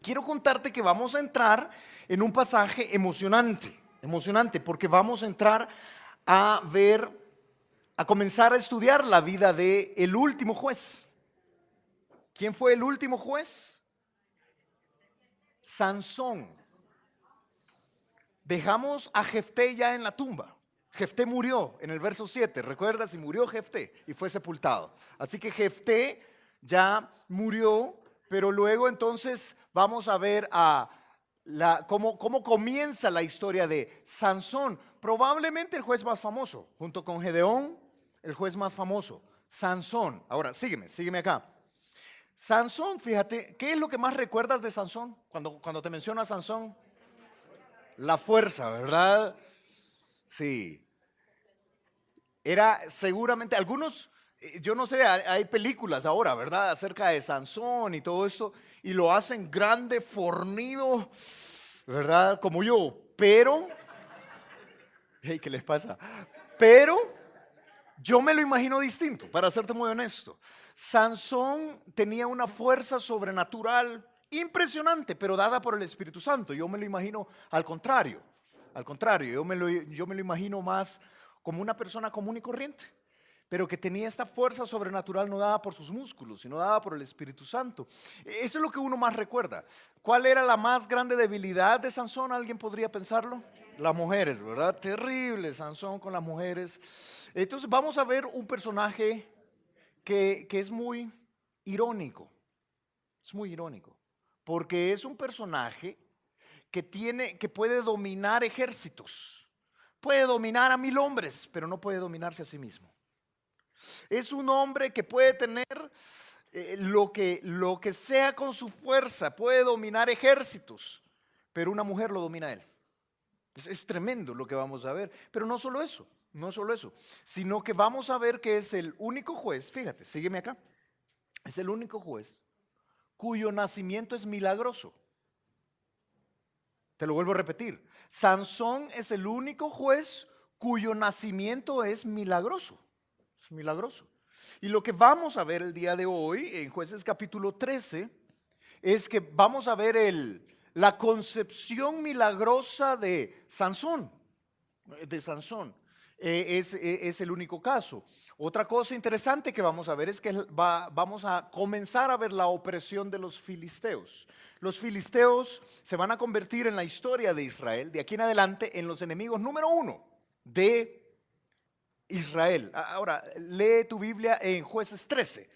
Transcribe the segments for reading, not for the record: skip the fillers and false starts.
quiero contarte que vamos a entrar en un pasaje emocionante, porque vamos a entrar a ver, a comenzar a estudiar la vida de el último juez. ¿Quién fue el último juez? Sansón. Dejamos a Jefté ya en la tumba. Jefté murió en el verso 7, ¿recuerdas? Y murió Jefté y fue sepultado. Así que Jefté ya murió, pero luego entonces vamos a ver cómo comienza la historia de Sansón. Probablemente el juez más famoso, junto con Gedeón, el juez más famoso, Sansón. Ahora, sígueme acá. Sansón, fíjate, ¿qué es lo que más recuerdas de Sansón? Cuando te menciono a Sansón, la fuerza, ¿verdad? Sí. Era seguramente, algunos, yo no sé, hay películas ahora, ¿verdad? Acerca de Sansón y todo esto, y lo hacen grande, fornido, ¿verdad? Como yo, pero, hey, ¿qué les pasa? Pero yo me lo imagino distinto, para serte muy honesto. Sansón tenía una fuerza sobrenatural impresionante, pero dada por el Espíritu Santo. Yo me lo imagino al contrario, yo me lo imagino más como una persona común y corriente, pero que tenía esta fuerza sobrenatural no dada por sus músculos, sino dada por el Espíritu Santo. Eso es lo que uno más recuerda. ¿Cuál era la más grande debilidad de Sansón? ¿Alguien podría pensarlo? Las mujeres, ¿verdad? Terrible Sansón con las mujeres. Entonces vamos a ver un personaje que es muy irónico. Es muy irónico, porque es un personaje que puede dominar ejércitos. Puede dominar a 1000 hombres, pero no puede dominarse a sí mismo. Es un hombre que puede tener lo que sea con su fuerza, puede dominar ejércitos, pero una mujer lo domina a él. Es tremendo lo que vamos a ver, pero no solo eso, sino que vamos a ver que es el único juez, fíjate, sígueme acá, es el único juez cuyo nacimiento es milagroso. Te lo vuelvo a repetir, Sansón es el único juez cuyo nacimiento es milagroso. Es milagroso. Y lo que vamos a ver el día de hoy en Jueces capítulo 13 es que vamos a ver la concepción milagrosa de Sansón. Es el único caso. Otra cosa interesante que vamos a ver es que vamos a comenzar a ver la opresión de los filisteos. Los filisteos se van a convertir en la historia de Israel, de aquí en adelante, en los enemigos número 1 de Israel. Ahora, lee tu Biblia en Jueces 13.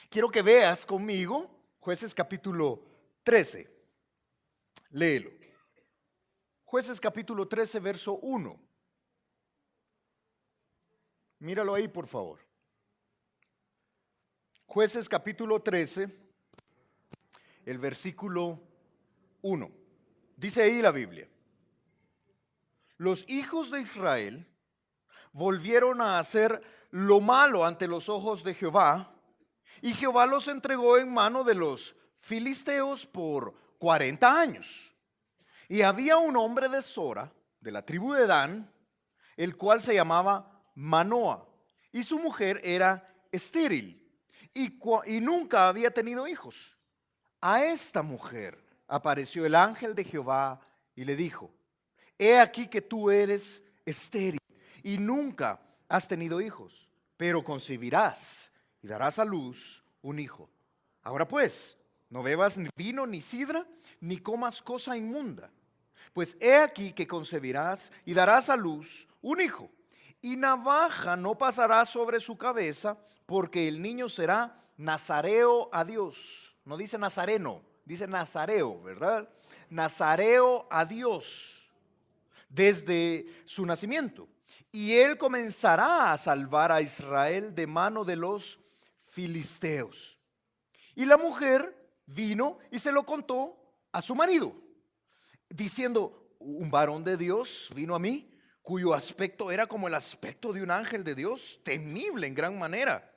Quiero que veas conmigo Jueces capítulo 13. Léelo. Jueces capítulo 13, verso 1. Míralo ahí, por favor. Jueces capítulo 13, el versículo 1. Dice ahí la Biblia: los hijos de Israel volvieron a hacer lo malo ante los ojos de Jehová, y Jehová los entregó en mano de los filisteos por 40 años. Y había un hombre de Sora, de la tribu de Dan, el cual se llamaba Manoa, y su mujer era estéril, y nunca había tenido hijos. A esta mujer apareció el ángel de Jehová y le dijo: he aquí que tú eres estéril y nunca has tenido hijos, pero concebirás y darás a luz un hijo. Ahora pues, no bebas ni vino ni sidra, ni comas cosa inmunda, pues he aquí que concebirás y darás a luz un hijo, y navaja no pasará sobre su cabeza, porque el niño será nazareo a Dios. No dice nazareno, dice nazareo, ¿verdad? Nazareo a Dios desde su nacimiento. Y él comenzará a salvar a Israel de mano de los filisteos. Y la mujer vino y se lo contó a su marido, diciendo: un varón de Dios vino a mí, cuyo aspecto era como el aspecto de un ángel de Dios, temible en gran manera.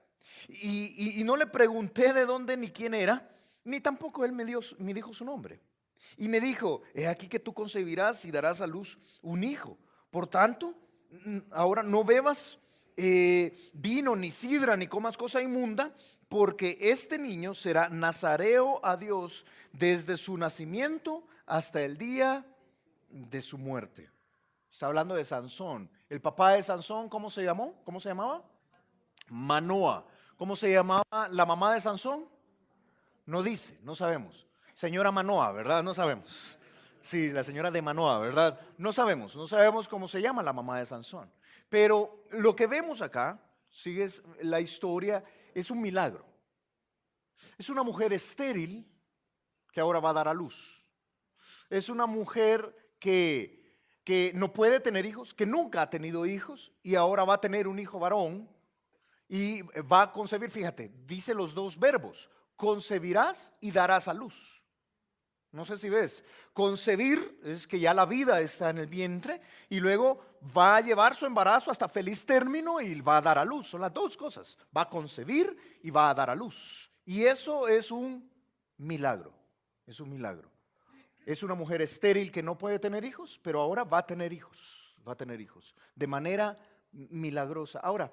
Y no le pregunté de dónde ni quién era, ni tampoco él me dijo su nombre. Y me dijo: he aquí que tú concebirás y darás a luz un hijo. Por tanto, ahora no bebas vino, ni sidra, ni comas cosa inmunda, porque este niño será nazareo a Dios desde su nacimiento hasta el día de su muerte. Está hablando de Sansón. El papá de Sansón, ¿cómo se llamó? ¿Cómo se llamaba? Manoa. ¿Cómo se llamaba la mamá de Sansón? No dice, no sabemos. Señora Manoa, ¿verdad? No sabemos. Sí, la señora de Manoa, ¿verdad? No sabemos cómo se llama la mamá de Sansón. Pero lo que vemos acá, sigues la historia, es un milagro. Es una mujer estéril que ahora va a dar a luz. Es una mujer que no puede tener hijos, que nunca ha tenido hijos y ahora va a tener un hijo varón y va a concebir, fíjate, dice los dos verbos, concebirás y darás a luz. No sé si ves, concebir es que ya la vida está en el vientre y luego va a llevar su embarazo hasta feliz término y va a dar a luz. Son las dos cosas, va a concebir y va a dar a luz. Y eso es un milagro, es un milagro. Es una mujer estéril que no puede tener hijos, pero ahora va a tener hijos, de manera milagrosa. Ahora,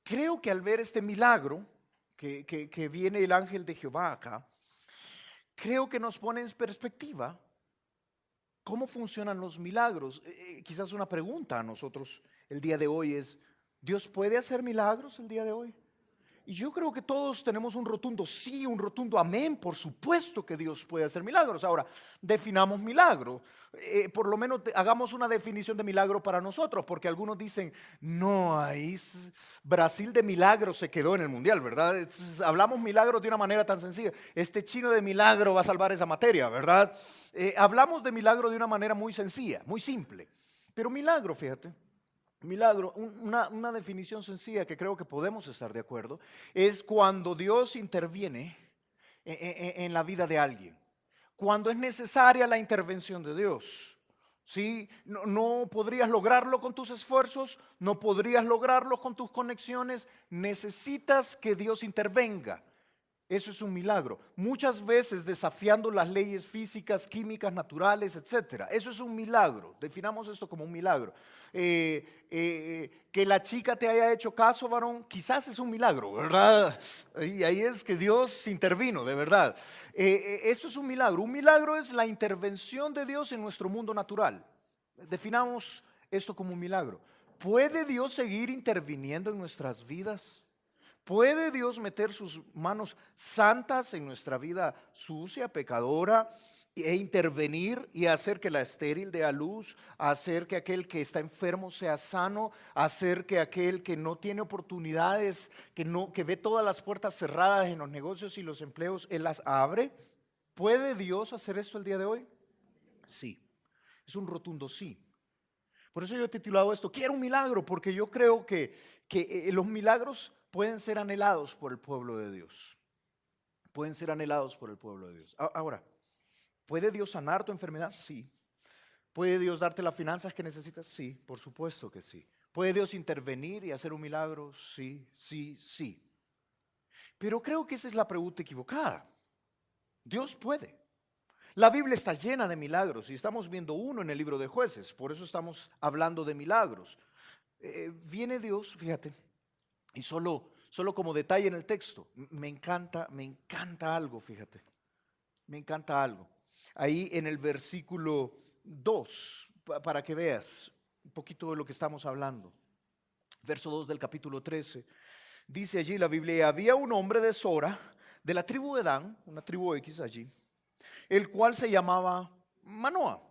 creo que al ver este milagro, que viene el ángel de Jehová acá, creo que nos pone en perspectiva cómo funcionan los milagros. Quizás una pregunta a nosotros el día de hoy es, ¿Dios puede hacer milagros el día de hoy? Y yo creo que todos tenemos un rotundo sí, un rotundo amén. Por supuesto que Dios puede hacer milagros. Ahora, definamos milagro. Por lo menos hagamos una definición de milagro para nosotros, porque algunos dicen, no, ahí Brasil de milagro se quedó en el mundial, ¿verdad? Hablamos milagros de una manera tan sencilla. Este chino de milagro va a salvar esa materia, ¿verdad? Hablamos de milagro de una manera muy sencilla, muy simple. Pero milagro, fíjate. Milagro, una definición sencilla que creo que podemos estar de acuerdo, es cuando Dios interviene en la vida de alguien, cuando es necesaria la intervención de Dios. ¿Sí? No podrías lograrlo con tus esfuerzos, no podrías lograrlo con tus conexiones, necesitas que Dios intervenga. Eso es un milagro. Muchas veces desafiando las leyes físicas, químicas, naturales, etcétera. Eso es un milagro. Definamos esto como un milagro. Que la chica te haya hecho caso, varón, quizás es un milagro, ¿verdad? Y ahí es que Dios intervino, de verdad. Esto es un milagro. Un milagro es la intervención de Dios en nuestro mundo natural. Definamos esto como un milagro. ¿Puede Dios seguir interviniendo en nuestras vidas? ¿Puede Dios meter sus manos santas en nuestra vida sucia, pecadora, e intervenir y hacer que la estéril dé a luz, hacer que aquel que está enfermo sea sano, hacer que aquel que no tiene oportunidades, que ve todas las puertas cerradas en los negocios y los empleos, Él las abre? ¿Puede Dios hacer esto el día de hoy? Sí, es un rotundo sí. Por eso yo he titulado esto, quiero un milagro, porque yo creo que los milagros pueden ser anhelados por el pueblo de Dios. Pueden ser anhelados por el pueblo de Dios. Ahora, ¿puede Dios sanar tu enfermedad? Sí. ¿Puede Dios darte las finanzas que necesitas? Sí, por supuesto que sí. ¿Puede Dios intervenir y hacer un milagro? Sí, sí, sí. Pero creo que esa es la pregunta equivocada. Dios puede. La Biblia está llena de milagros y estamos viendo uno en el libro de Jueces, por eso estamos hablando de milagros. Viene Dios, fíjate, y solo como detalle en el texto, me encanta algo, fíjate, me encanta algo. Ahí en el versículo 2, para que veas un poquito de lo que estamos hablando. Verso 2 del capítulo 13, dice allí la Biblia, había un hombre de Sora, de la tribu de Dan, una tribu X allí, el cual se llamaba Manoa.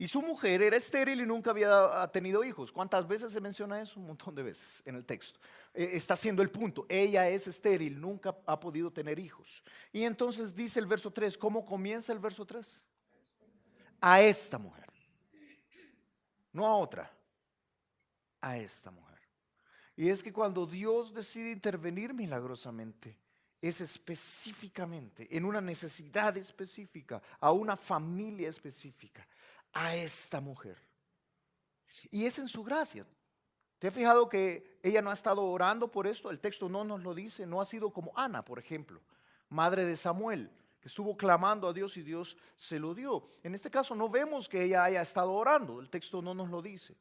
Y su mujer era estéril y nunca había tenido hijos. ¿Cuántas veces se menciona eso? Un montón de veces en el texto. Está haciendo el punto. Ella es estéril, nunca ha podido tener hijos. Y entonces dice el verso 3, ¿cómo comienza el verso 3? A esta mujer. No a otra. A esta mujer. Y es que cuando Dios decide intervenir milagrosamente, es específicamente, en una necesidad específica, a una familia específica, a esta mujer. Y es en su gracia. ¿Te has fijado que ella no ha estado orando por esto? El texto no nos lo dice, no ha sido como Ana, por ejemplo, madre de Samuel, que estuvo clamando a Dios y Dios se lo dio. En este caso no vemos que ella haya estado orando, el texto no nos lo dice.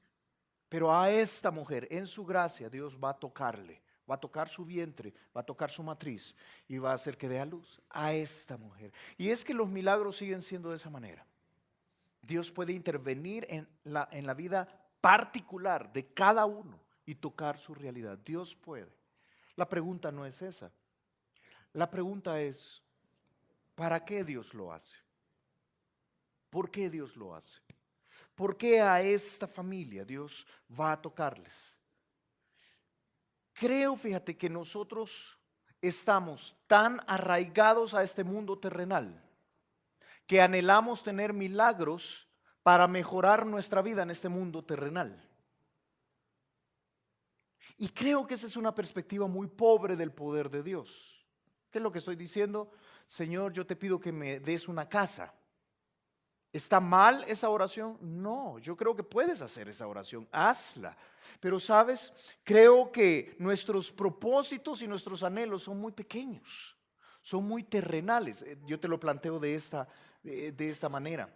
Pero a esta mujer, en su gracia, Dios va a tocarle, va a tocar su vientre, va a tocar su matriz y va a hacer que dé a luz a esta mujer. Y es que los milagros siguen siendo de esa manera. Dios puede intervenir en la vida particular de cada uno y tocar su realidad. Dios puede. La pregunta no es esa. La pregunta es, ¿para qué Dios lo hace? ¿Por qué Dios lo hace? ¿Por qué a esta familia Dios va a tocarles? Creo, fíjate, que nosotros estamos tan arraigados a este mundo terrenal que anhelamos tener milagros para mejorar nuestra vida en este mundo terrenal. Y creo que esa es una perspectiva muy pobre del poder de Dios. ¿Qué es lo que estoy diciendo? Señor, yo te pido que me des una casa. ¿Está mal esa oración? No, yo creo que puedes hacer esa oración, hazla. Pero sabes, creo que nuestros propósitos y nuestros anhelos son muy pequeños, son muy terrenales. Yo te lo planteo de esta manera.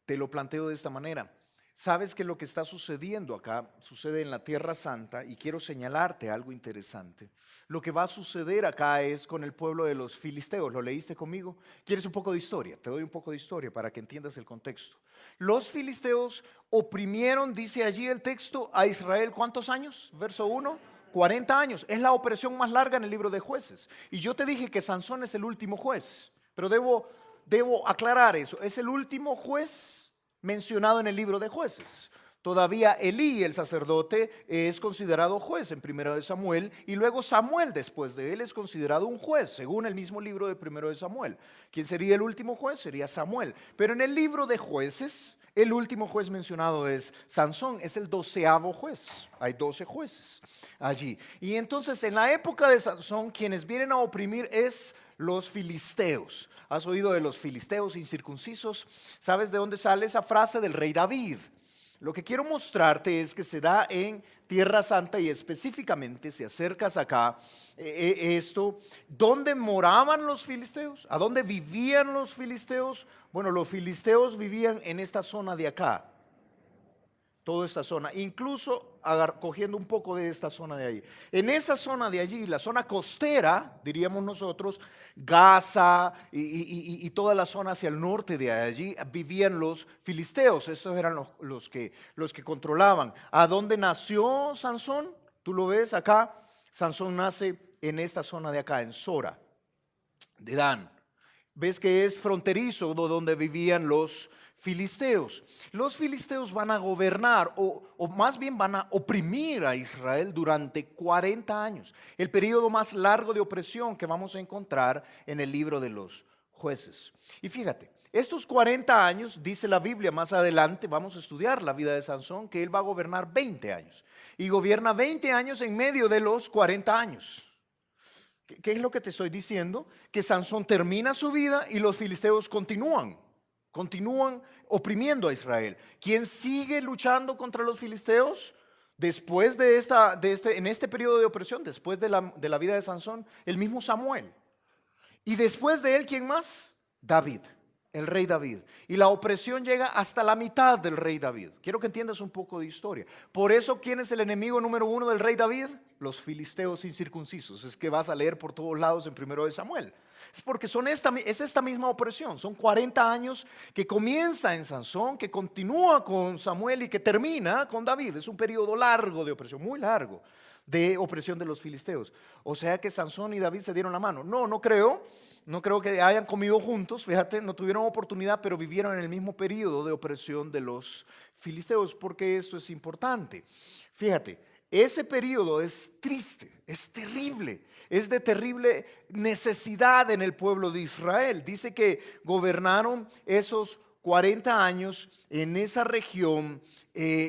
Te lo planteo de esta manera. Sabes que lo que está sucediendo acá sucede en la Tierra Santa y quiero señalarte algo interesante. Lo que va a suceder acá es con el pueblo de los filisteos. ¿Lo leíste conmigo? ¿Quieres un poco de historia? Te doy un poco de historia para que entiendas el contexto. Los filisteos oprimieron, dice allí el texto, a Israel. ¿Cuántos años? Verso 1. 40 años. Es la opresión más larga en el libro de Jueces. Y yo te dije que Sansón es el último juez, pero debo aclarar eso. Es el último juez mencionado en el libro de Jueces. Todavía Elí, el sacerdote, es considerado juez en 1 de Samuel, y luego Samuel después de él es considerado un juez, según el mismo libro de 1 de Samuel. ¿Quién sería el último juez? Sería Samuel. Pero en el libro de Jueces, el último juez mencionado es Sansón, es el 12º juez. Hay 12 jueces allí. Y entonces en la época de Sansón, quienes vienen a oprimir es los filisteos. ¿Has oído de los filisteos incircuncisos? ¿Sabes de dónde sale esa frase del rey David? Lo que quiero mostrarte es que se da en Tierra Santa y específicamente, si acercas acá, esto, ¿dónde moraban los filisteos? ¿A dónde vivían los filisteos? Bueno, los filisteos vivían en esta zona de acá. Toda esta zona, incluso cogiendo un poco de esta zona de ahí. En esa zona de allí, la zona costera, diríamos nosotros, Gaza y toda la zona hacia el norte de allí, vivían los filisteos. Esos eran los que controlaban. ¿A dónde nació Sansón? Tú lo ves acá. Sansón nace en esta zona de acá, en Sora, de Dan. Ves que es fronterizo donde vivían los filisteos. Los filisteos van a gobernar o más bien van a oprimir a Israel durante 40 años. El periodo más largo de opresión que vamos a encontrar en el libro de los Jueces. Y fíjate, estos 40 años, dice la Biblia más adelante, vamos a estudiar la vida de Sansón, que él va a gobernar 20 años. Y gobierna 20 años en medio de los 40 años. ¿Qué es lo que te estoy diciendo? Que Sansón termina su vida y los filisteos continúan oprimiendo a Israel. ¿Quién sigue luchando contra los filisteos? Después en este periodo de opresión, después de la vida de Sansón, el mismo Samuel. Y después de él, ¿quién más? David, el rey David. Y la opresión llega hasta la mitad del rey David. Quiero que entiendas un poco de historia. Por eso, ¿quién es el enemigo número 1 del rey David? Los filisteos incircuncisos. Es que vas a leer por todos lados en 1 de Samuel. Es porque es esta misma opresión. Son 40 años que comienza en Sansón, que continúa con Samuel y que termina con David. Es un periodo largo de opresión, muy largo, de opresión de los filisteos. O sea que Sansón y David se dieron la mano. No creo. No creo que hayan comido juntos, fíjate, no tuvieron oportunidad, pero vivieron en el mismo periodo de opresión de los filisteos, porque esto es importante. Fíjate, ese periodo es triste, es terrible, es de terrible necesidad en el pueblo de Israel. Dice que gobernaron esos 40 años en esa región,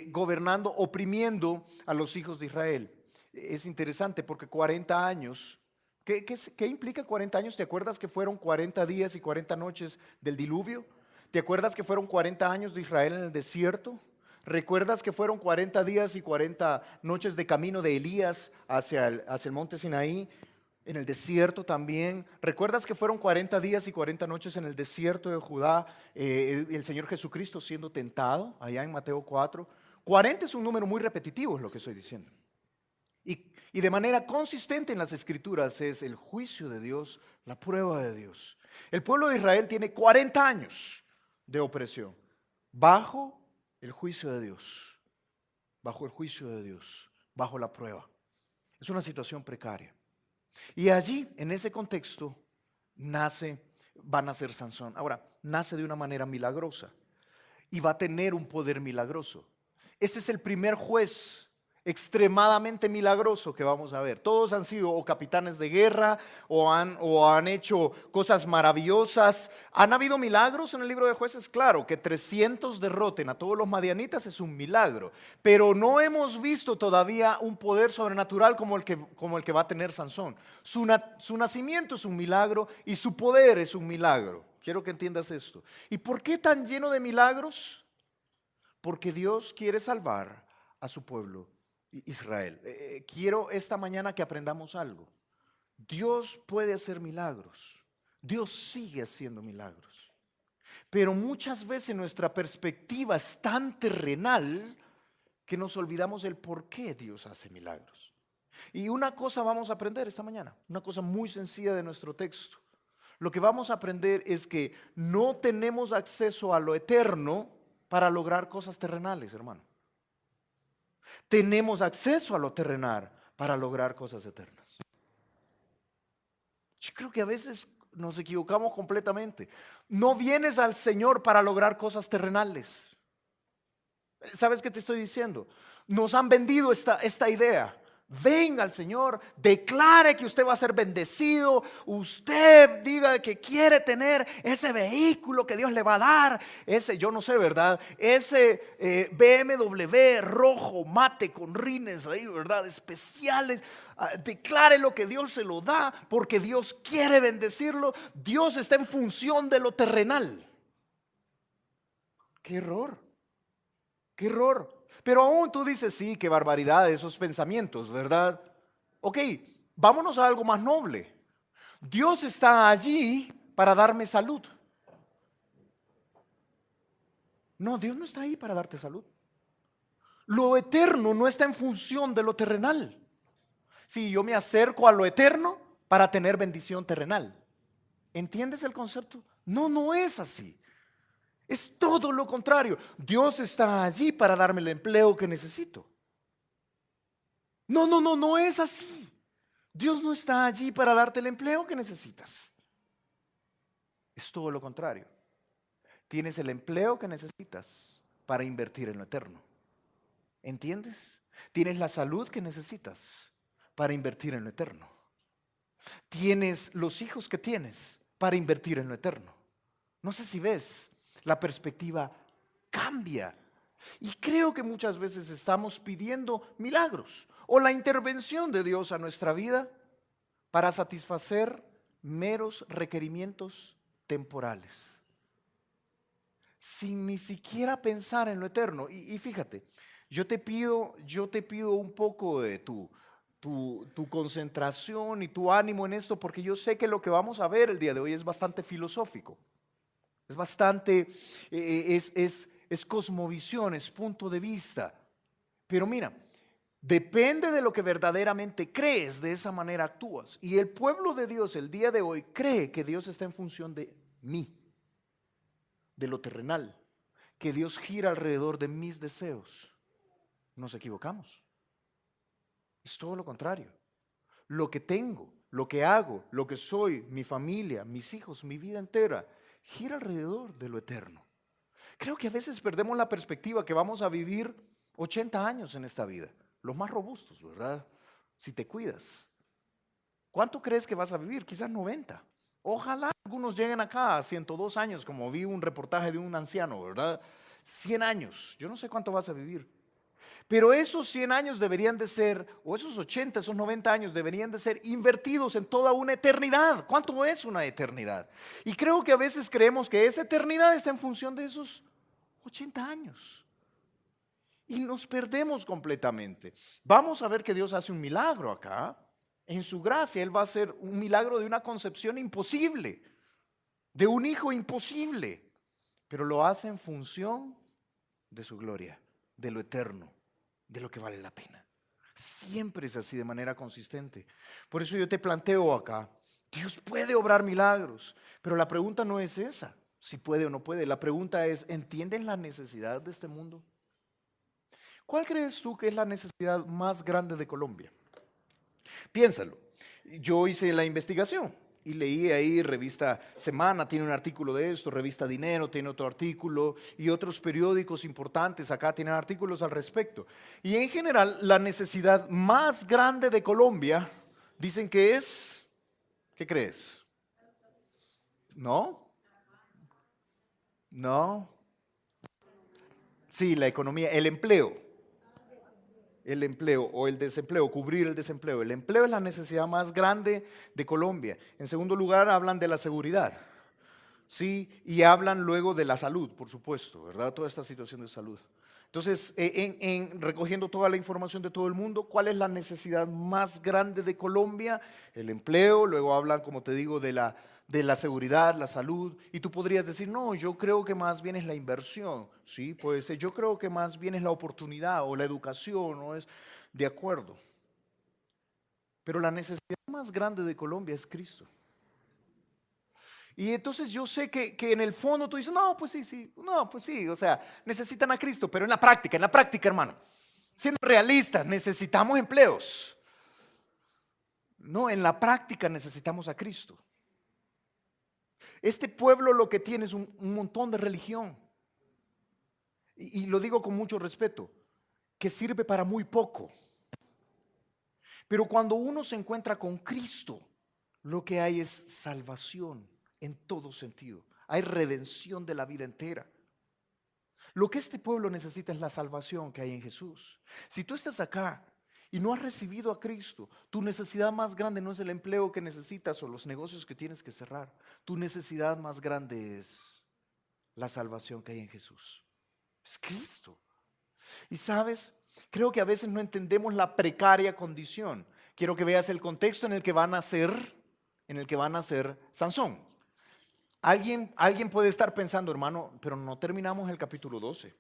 gobernando, oprimiendo a los hijos de Israel. Es interesante porque 40 años... ¿Qué implica 40 años? ¿Te acuerdas que fueron 40 días y 40 noches del diluvio? ¿Te acuerdas que fueron 40 años de Israel en el desierto? ¿Recuerdas que fueron 40 días y 40 noches de camino de Elías hacia el monte Sinaí? En el desierto también. ¿Recuerdas que fueron 40 días y 40 noches en el desierto de Judá? El Señor Jesucristo siendo tentado allá en Mateo 4. 40 es un número muy repetitivo, es lo que estoy diciendo. Y de manera consistente en las Escrituras es el juicio de Dios, la prueba de Dios. El pueblo de Israel tiene 40 años de opresión bajo el juicio de Dios, bajo el juicio de Dios, bajo la prueba. Es una situación precaria. Y allí, en ese contexto, va a nacer Sansón. Ahora, nace de una manera milagrosa y va a tener un poder milagroso. Este es el primer juez extremadamente milagroso que vamos a ver. Todos han sido o capitanes de guerra o han hecho cosas maravillosas. ¿Han habido milagros en el libro de Jueces? Claro, que 300 derroten a todos los madianitas es un milagro, pero no hemos visto todavía un poder sobrenatural como el que va a tener Sansón. Su nacimiento es un milagro y su poder es un milagro. Quiero que entiendas esto. ¿Y por qué tan lleno de milagros? Porque Dios quiere salvar a su pueblo Israel. Quiero esta mañana que aprendamos algo. Dios puede hacer milagros. Dios sigue haciendo milagros. Pero muchas veces nuestra perspectiva es tan terrenal que nos olvidamos el por qué Dios hace milagros. Y una cosa vamos a aprender esta mañana, una cosa muy sencilla de nuestro texto. Lo que vamos a aprender es que no tenemos acceso a lo eterno para lograr cosas terrenales, hermano. Tenemos acceso a lo terrenal para lograr cosas eternas. Yo creo que a veces nos equivocamos completamente. No vienes al Señor para lograr cosas terrenales. ¿Sabes qué te estoy diciendo? Nos han vendido esta idea. Venga al Señor, declare que usted va a ser bendecido, usted diga que quiere tener ese vehículo que Dios le va a dar, ese, yo no sé, ¿verdad? Ese BMW rojo mate con rines ahí, ¿verdad? Especiales. Declare lo que Dios se lo da porque Dios quiere bendecirlo. Dios está en función de lo terrenal. ¡Qué error! ¡Qué error! Pero aún tú dices, sí, qué barbaridad esos pensamientos, ¿verdad? Ok, vámonos a algo más noble. Dios está allí para darme salud. No, Dios no está ahí para darte salud. Lo eterno no está en función de lo terrenal. Si yo me acerco a lo eterno para tener bendición terrenal. ¿Entiendes el concepto? No, no es así. Es todo lo contrario. Dios está allí para darme el empleo que necesito. No es así. Dios no está allí para darte el empleo que necesitas. Es todo lo contrario. Tienes el empleo que necesitas para invertir en lo eterno. ¿Entiendes? Tienes la salud que necesitas para invertir en lo eterno. Tienes los hijos que tienes para invertir en lo eterno. No sé si ves. La perspectiva cambia. Y creo que muchas veces estamos pidiendo milagros o la intervención de Dios a nuestra vida para satisfacer meros requerimientos temporales, sin ni siquiera pensar en lo eterno. Y fíjate, yo te pido un poco de tu concentración y tu ánimo en esto, porque yo sé que lo que vamos a ver el día de hoy es bastante filosófico. Es bastante, es cosmovisión, es punto de vista. Pero mira, depende de lo que verdaderamente crees, de esa manera actúas. Y el pueblo de Dios el día de hoy cree que Dios está en función de mí, de lo terrenal, que Dios gira alrededor de mis deseos. Nos equivocamos. Es todo lo contrario. Lo que tengo, lo que hago, lo que soy, mi familia, mis hijos, mi vida entera, gira alrededor de lo eterno. Creo que a veces perdemos la perspectiva que vamos a vivir 80 años en esta vida, los más robustos, ¿verdad? Si te cuidas. ¿Cuánto crees que vas a vivir? Quizás 90. Ojalá algunos lleguen acá a 102 años, como vi un reportaje de un anciano, ¿verdad? 100 años. Yo no sé cuánto vas a vivir. Pero esos 100 años deberían de ser, o esos 80, esos 90 años deberían de ser invertidos en toda una eternidad. ¿Cuánto es una eternidad? Y creo que a veces creemos que esa eternidad está en función de esos 80 años. Y nos perdemos completamente. Vamos a ver que Dios hace un milagro acá. En su gracia Él va a hacer un milagro de una concepción imposible, de un hijo imposible, pero lo hace en función de su gloria. de lo eterno, de lo que vale la pena. Siempre es así de manera consistente. Por eso yo te planteo acá, Dios puede obrar milagros, pero la pregunta no es esa, si puede o no puede. La pregunta es, ¿entienden la necesidad de este mundo? ¿Cuál crees tú que es la necesidad más grande de Colombia? Piénsalo. Yo hice la investigación y leí ahí Revista Semana, tiene un artículo de esto, Revista Dinero tiene otro artículo y otros periódicos importantes acá tienen artículos al respecto. Y en general la necesidad más grande de Colombia dicen que es, ¿qué crees? ¿No? ¿No? Sí, la economía, el empleo. El empleo o el desempleo, cubrir el desempleo. El empleo es la necesidad más grande de Colombia. En segundo lugar, hablan de la seguridad, ¿sí? Y hablan luego de la salud, por supuesto, ¿verdad? Toda esta situación de salud. Entonces, recogiendo toda la información de todo el mundo, ¿cuál es la necesidad más grande de Colombia? El empleo, luego hablan, como te digo, de la seguridad, la salud, y tú podrías decir, no, yo creo que más bien es la inversión, sí, puede ser, yo creo que más bien es la oportunidad o la educación, no es de acuerdo. Pero la necesidad más grande de Colombia es Cristo. Y entonces yo sé que en el fondo tú dices, no, pues sí, no, pues sí, o sea, necesitan a Cristo, pero en la práctica, hermano, siendo realistas, necesitamos empleos. No, en la práctica necesitamos a Cristo. Este pueblo lo que tiene es un montón de religión. Y lo digo con mucho respeto, que sirve para muy poco. Pero cuando uno se encuentra con Cristo, lo que hay es salvación en todo sentido. Hay redención de la vida entera. Lo que este pueblo necesita es la salvación que hay en Jesús. Si tú estás acá y no has recibido a Cristo, tu necesidad más grande no es el empleo que necesitas o los negocios que tienes que cerrar. Tu necesidad más grande es la salvación que hay en Jesús. Es Cristo. Y sabes, creo que a veces no entendemos la precaria condición. Quiero que veas el contexto en el que va a nacer Sansón. Alguien puede estar pensando, hermano, pero no terminamos el capítulo 12.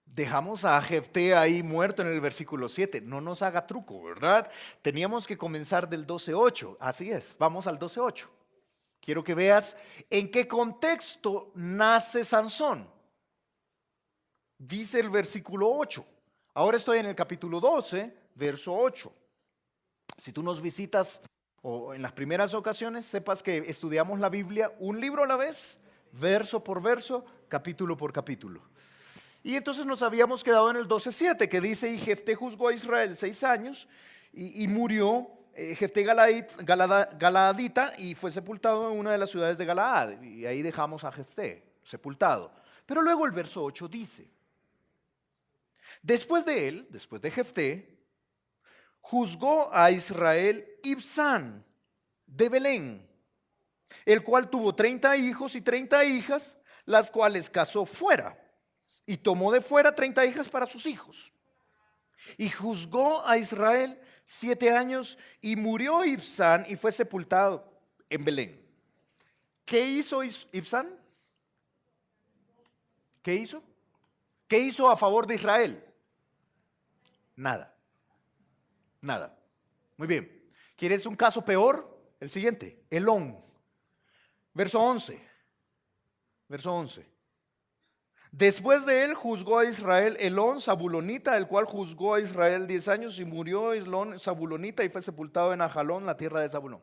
Dejamos a Jefté ahí muerto en el versículo 7. No nos haga truco, ¿verdad? Teníamos que comenzar del 12:8. Así es, vamos al 12:8. Quiero que veas en qué contexto nace Sansón. Dice el versículo 8. Ahora estoy en el capítulo 12, verso 8. Si tú nos visitas o en las primeras ocasiones, sepas que estudiamos la Biblia un libro a la vez, verso por verso, capítulo por capítulo. Y entonces nos habíamos quedado en el 12:7, que dice, y Jefté juzgó a Israel 6 años y murió Jefté Galaadita y fue sepultado en una de las ciudades de Galaad. Y ahí dejamos a Jefté sepultado. Pero luego el verso 8 dice, después de él, después de Jefté, juzgó a Israel Ibzán de Belén, el cual tuvo 30 hijos y 30 hijas, las cuales casó fuera. Y tomó de fuera 30 hijas para sus hijos. Y juzgó a Israel 7 años y murió Ibzán y fue sepultado en Belén. ¿Qué hizo Ibzán? ¿Qué hizo? ¿Qué hizo a favor de Israel? Nada. Nada. Muy bien. ¿Quieres un caso peor? El siguiente, Elón. Verso 11. Verso 11. Después de él juzgó a Israel Elón, Zabulonita, el cual juzgó a Israel 10 años y murió Elón, Zabulonita, y fue sepultado en Ajalón, la tierra de Zabulón.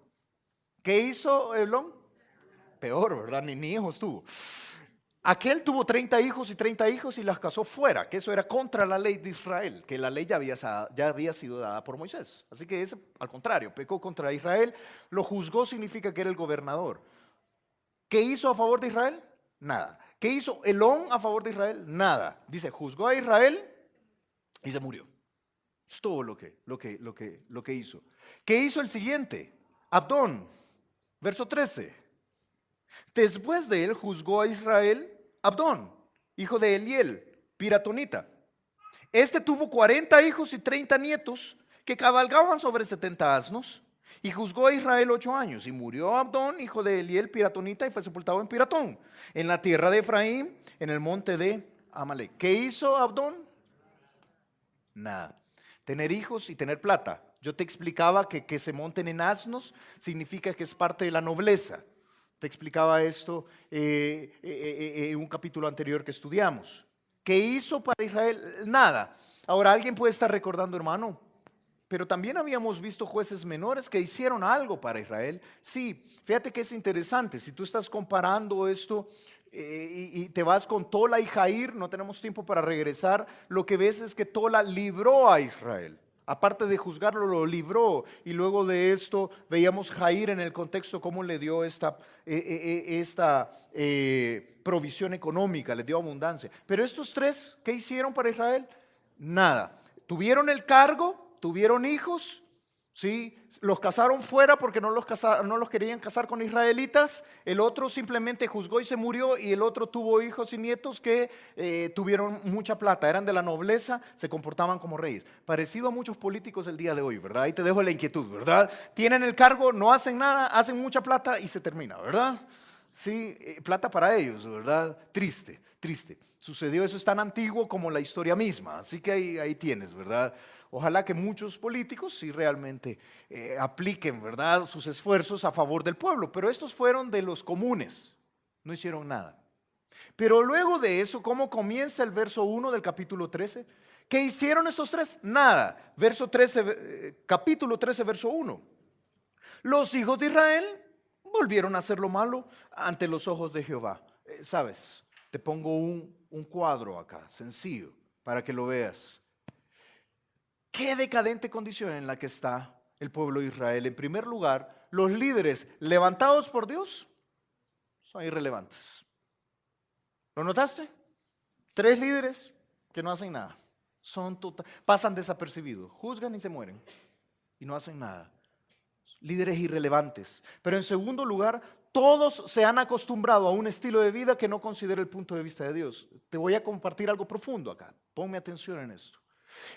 ¿Qué hizo Elón? Peor, ¿verdad? Ni hijos tuvo. Aquel tuvo 30 hijos y 30 hijos y las casó fuera, que eso era contra la ley de Israel, que la ley ya había sido dada por Moisés. Así que ese, al contrario, pecó contra Israel, lo juzgó significa que era el gobernador. ¿Qué hizo a favor de Israel? Nada. ¿Qué hizo Elón a favor de Israel? Nada. Dice, juzgó a Israel y se murió. Es todo lo que hizo. ¿Qué hizo el siguiente? Abdón, verso 13. Después de él juzgó a Israel Abdón, hijo de Eliel, piratonita. Este tuvo 40 hijos y 30 nietos que cabalgaban sobre 70 asnos. Y juzgó a Israel 8 años. Y murió Abdón, hijo de Eliel, piratonita, y fue sepultado en Piratón, en la tierra de Efraín, en el monte de Amalek. ¿Qué hizo Abdón? Nada. Tener hijos y tener plata. Yo te explicaba que se monten en asnos significa que es parte de la nobleza. Te explicaba esto en un capítulo anterior que estudiamos. ¿Qué hizo para Israel? Nada. Ahora alguien puede estar recordando, hermano, pero también habíamos visto jueces menores que hicieron algo para Israel. Sí, fíjate que es interesante. Si tú estás comparando esto y te vas con Tola y Jair, no tenemos tiempo para regresar, lo que ves es que Tola libró a Israel. Aparte de juzgarlo, lo libró. Y luego de esto veíamos Jair en el contexto cómo le dio esta provisión económica, le dio abundancia. Pero estos tres, ¿qué hicieron para Israel? Nada. Tuvieron el cargo, tuvieron hijos, ¿sí? Los casaron fuera porque no los querían casar con israelitas. El otro simplemente juzgó y se murió. Y el otro tuvo hijos y nietos que tuvieron mucha plata, eran de la nobleza, se comportaban como reyes. Parecido a muchos políticos del día de hoy, ¿verdad? Ahí te dejo la inquietud, ¿verdad? Tienen el cargo, no hacen nada, hacen mucha plata y se termina, ¿verdad? Sí, plata para ellos, ¿verdad? Triste, triste. Sucedió, eso es tan antiguo como la historia misma, así que ahí tienes, ¿verdad? Ojalá que muchos políticos sí realmente apliquen, ¿verdad?, sus esfuerzos a favor del pueblo, pero estos fueron de los comunes, no hicieron nada. Pero luego de eso, ¿cómo comienza el verso 1 del capítulo 13? ¿Qué hicieron estos tres? Nada. Capítulo 13, verso 1. Los hijos de Israel volvieron a hacer lo malo ante los ojos de Jehová. ¿Sabes? Te pongo un cuadro acá, sencillo, para que lo veas. Qué decadente condición en la que está el pueblo de Israel. En primer lugar, los líderes levantados por Dios son irrelevantes. ¿Lo notaste? 3 líderes que no hacen nada. Pasan desapercibidos, juzgan y se mueren. Y no hacen nada. Líderes irrelevantes. Pero en segundo lugar, todos se han acostumbrado a un estilo de vida que no considera el punto de vista de Dios. Te voy a compartir algo profundo acá. Ponme atención en esto.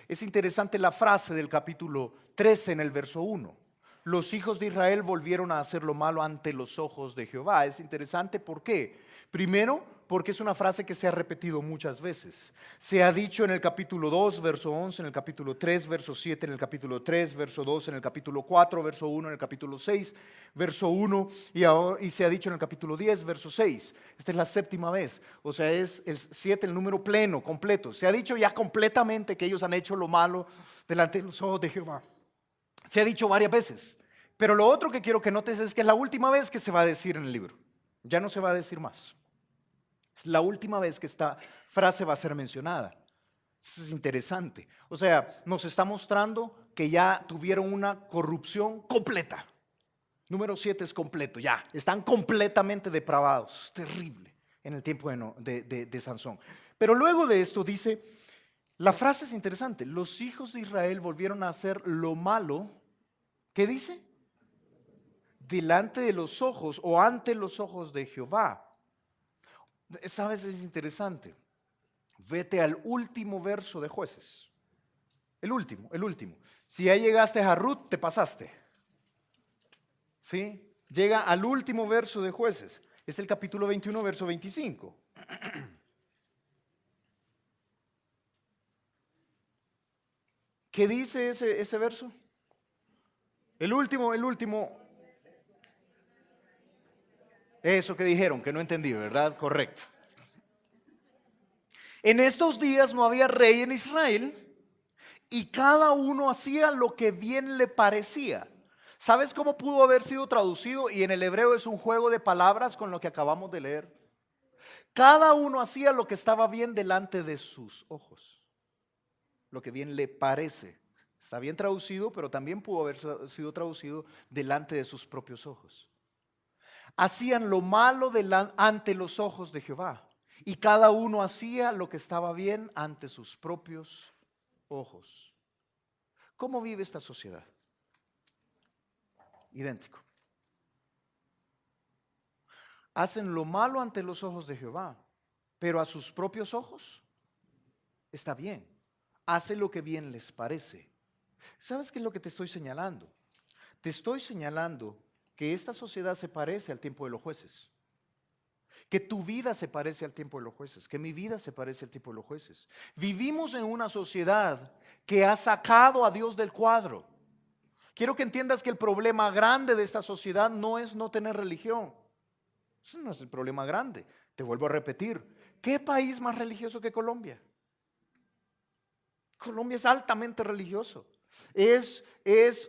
Es interesante la frase del capítulo 13 en el verso 1. Los hijos de Israel volvieron a hacer lo malo ante los ojos de Jehová. Es interesante, ¿por qué? Primero, porque es una frase que se ha repetido muchas veces. Se ha dicho en el capítulo 2, verso 11, en el capítulo 3, verso 7, en el capítulo 3, verso 2, en el capítulo 4, verso 1, en el capítulo 6, verso 1, y se ha dicho en el capítulo 10, verso 6. Esta es la 7ª vez, o sea, es el 7, el número pleno, completo. Se ha dicho ya completamente que ellos han hecho lo malo delante de los ojos de Jehová. Se ha dicho varias veces, pero lo otro que quiero que notes es que es la última vez que se va a decir en el libro. Ya no se va a decir más. Es la última vez que esta frase va a ser mencionada. Eso es interesante. O sea, nos está mostrando que ya tuvieron una corrupción completa. Número 7 es completo, ya. Están completamente depravados. Terrible en el tiempo de Sansón. Pero luego de esto dice, la frase es interesante. Los hijos de Israel volvieron a hacer lo malo. ¿Qué dice? Delante de los ojos o ante los ojos de Jehová. ¿Sabes? Es interesante. Vete al último verso de Jueces. El último. Si ya llegaste a Ruth, te pasaste. ¿Sí? Llega al último verso de Jueces. Es el capítulo 21, verso 25. ¿Qué dice ese verso? El último. Eso que dijeron, que no entendí, ¿verdad? Correcto. En estos días no había rey en Israel y cada uno hacía lo que bien le parecía. ¿Sabes cómo pudo haber sido traducido? Y en el hebreo es un juego de palabras con lo que acabamos de leer. Cada uno hacía lo que estaba bien delante de sus ojos. Lo que bien le parece. Está bien traducido, pero también pudo haber sido traducido delante de sus propios ojos. Hacían lo malo ante los ojos de Jehová. Y cada uno hacía lo que estaba bien ante sus propios ojos. ¿Cómo vive esta sociedad? Idéntico. Hacen lo malo ante los ojos de Jehová, pero a sus propios ojos está bien. Hace lo que bien les parece. ¿Sabes qué es lo que te estoy señalando? Te estoy señalando que esta sociedad se parece al tiempo de los jueces. que tu vida se parece al tiempo de los jueces, que mi vida se parece al tiempo de los jueces. Vivimos en una sociedad que ha sacado a Dios del cuadro. Quiero que entiendas que el problema grande de esta sociedad no es no tener religión. Ese no es el problema grande. Te vuelvo a repetir, ¿qué país más religioso que Colombia? Colombia es altamente religioso. Es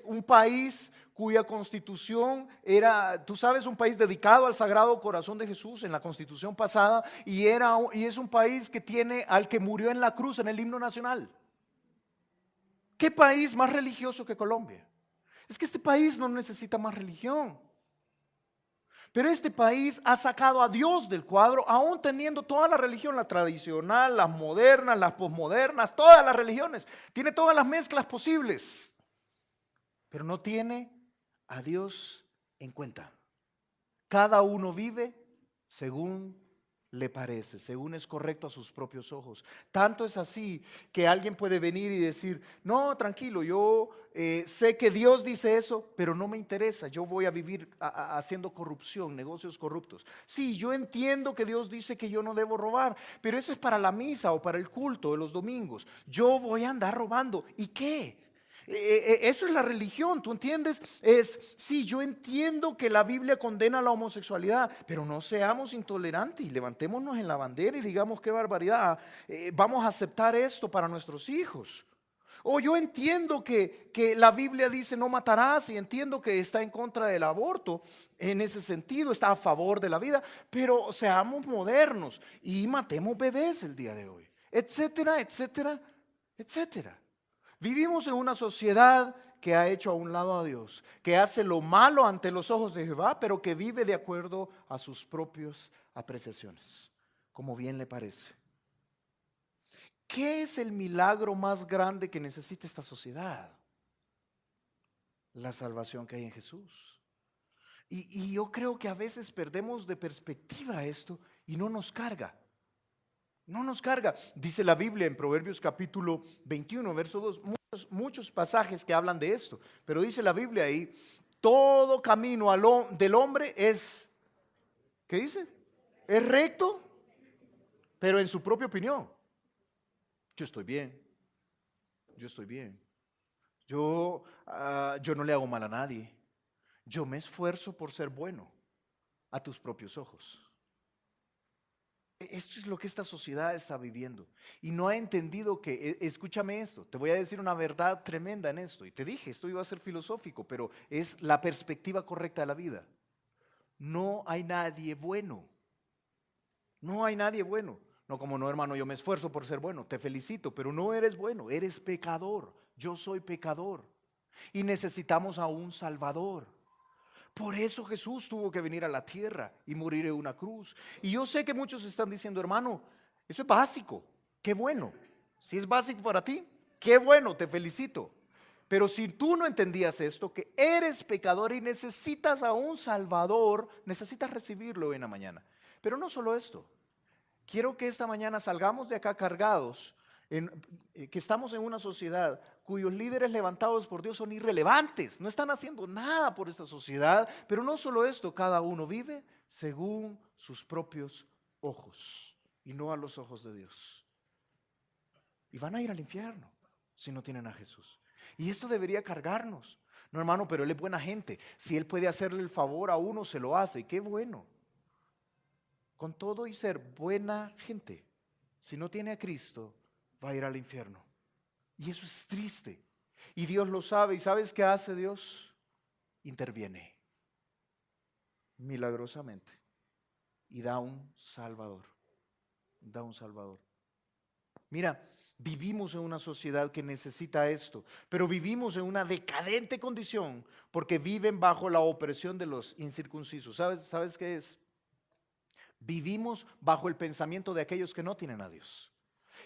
un país cuya constitución era, tú sabes, un país dedicado al Sagrado Corazón de Jesús en la constitución pasada, y es un país que tiene al que murió en la cruz en el himno nacional. ¿Qué país más religioso que Colombia? Es que este país no necesita más religión. Pero este país ha sacado a Dios del cuadro, aún teniendo toda la religión, la tradicional, las modernas, las posmodernas, todas las religiones. Tiene todas las mezclas posibles, pero no tiene a Dios en cuenta. Cada uno vive según le parece, según es correcto a sus propios ojos. Tanto es así que alguien puede venir y decir, no, tranquilo, yo sé que Dios dice eso, pero no me interesa, yo voy a vivir haciendo corrupción, negocios corruptos. Sí, yo entiendo que Dios dice que yo no debo robar, pero eso es para la misa o para el culto de los domingos. Yo voy a andar robando, ¿y qué? Eso es la religión, ¿tú entiendes? Sí, yo entiendo que la Biblia condena la homosexualidad, pero no seamos intolerantes y levantémonos en la bandera y digamos qué barbaridad, vamos a aceptar esto para nuestros hijos. O yo entiendo que la Biblia dice no matarás, y entiendo que está en contra del aborto, en ese sentido está a favor de la vida, pero seamos modernos y matemos bebés el día de hoy, etcétera, etcétera, etcétera. Vivimos en una sociedad que ha hecho a un lado a Dios, que hace lo malo ante los ojos de Jehová, pero que vive de acuerdo a sus propias apreciaciones, como bien le parece. ¿Qué es el milagro más grande que necesita esta sociedad? La salvación que hay en Jesús. Y yo creo que a veces perdemos de perspectiva esto y no nos carga. No nos carga. Dice la Biblia en Proverbios capítulo 21, verso 2, muchos pasajes que hablan de esto, pero dice la Biblia ahí, todo camino del hombre es, ¿qué dice? Es recto, pero en su propia opinión. Yo estoy bien, yo estoy bien. Yo no le hago mal a nadie. Yo me esfuerzo por ser bueno a tus propios ojos. Esto es lo que esta sociedad está viviendo y no ha entendido que, escúchame esto, te voy a decir una verdad tremenda en esto, y te dije, esto iba a ser filosófico, pero es la perspectiva correcta de la vida. No hay nadie bueno, no hay nadie bueno. No, como no, hermano, yo me esfuerzo por ser bueno, te felicito, pero no eres bueno, eres pecador, yo soy pecador y necesitamos a un Salvador. Por eso Jesús tuvo que venir a la tierra y morir en una cruz. Y yo sé que muchos están diciendo, hermano, eso es básico, qué bueno. Si es básico para ti, qué bueno, te felicito. Pero si tú no entendías esto, que eres pecador y necesitas a un Salvador, necesitas recibirlo en la mañana. Pero no solo esto, quiero que esta mañana salgamos de acá cargados, que estamos en una sociedad cuyos líderes levantados por Dios son irrelevantes, no están haciendo nada por esta sociedad, pero no solo esto, cada uno vive según sus propios ojos y no a los ojos de Dios. Y van a ir al infierno si no tienen a Jesús. Y esto debería cargarnos. No, hermano, pero Él es buena gente. Si Él puede hacerle el favor a uno, se lo hace. Y qué bueno. Con todo y ser buena gente, si no tiene a Cristo, va a ir al infierno. Y eso es triste. Y Dios lo sabe. ¿Y sabes qué hace Dios? Interviene milagrosamente y da un Salvador. Da un Salvador. Mira, vivimos en una sociedad que necesita esto, pero vivimos en una decadente condición porque viven bajo la opresión de los incircuncisos. ¿Sabes qué es? Vivimos bajo el pensamiento de aquellos que no tienen a Dios.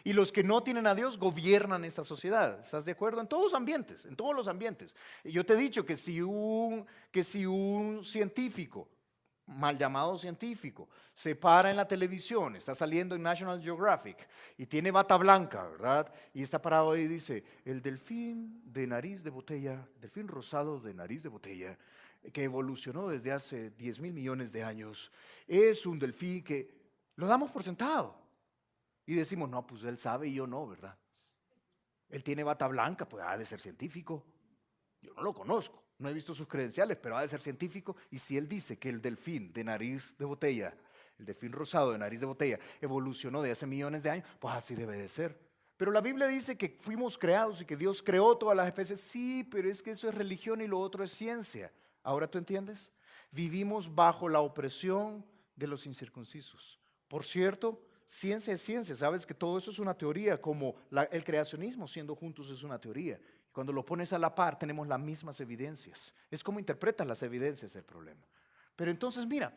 Y los que no tienen a Dios gobiernan esta sociedad. ¿Estás de acuerdo? En todos los ambientes, en todos los ambientes. Yo te he dicho que si un científico, mal llamado científico, se para en la televisión, está saliendo en National Geographic y tiene bata blanca, ¿verdad? Y está parado ahí y dice, el delfín de nariz de botella, delfín rosado de nariz de botella, que evolucionó desde hace 10.000 millones de años. Es un delfín que lo damos por sentado. Y decimos, no, pues él sabe y yo no, ¿verdad? Él tiene bata blanca, pues ha de ser científico. Yo no lo conozco, no he visto sus credenciales, pero ha de ser científico. Y si él dice que el delfín de nariz de botella, el delfín rosado de nariz de botella, evolucionó de hace millones de años, pues así debe de ser. Pero la Biblia dice que fuimos creados y que Dios creó todas las especies. Sí, pero es que eso es religión y lo otro es ciencia. ¿Ahora tú entiendes? Vivimos bajo la opresión de los incircuncisos. Por cierto, ciencia es ciencia. Sabes que todo eso es una teoría, como el creacionismo siendo juntos es una teoría. Cuando lo pones a la par tenemos las mismas evidencias. Es como interpretas las evidencias el problema. Pero entonces mira,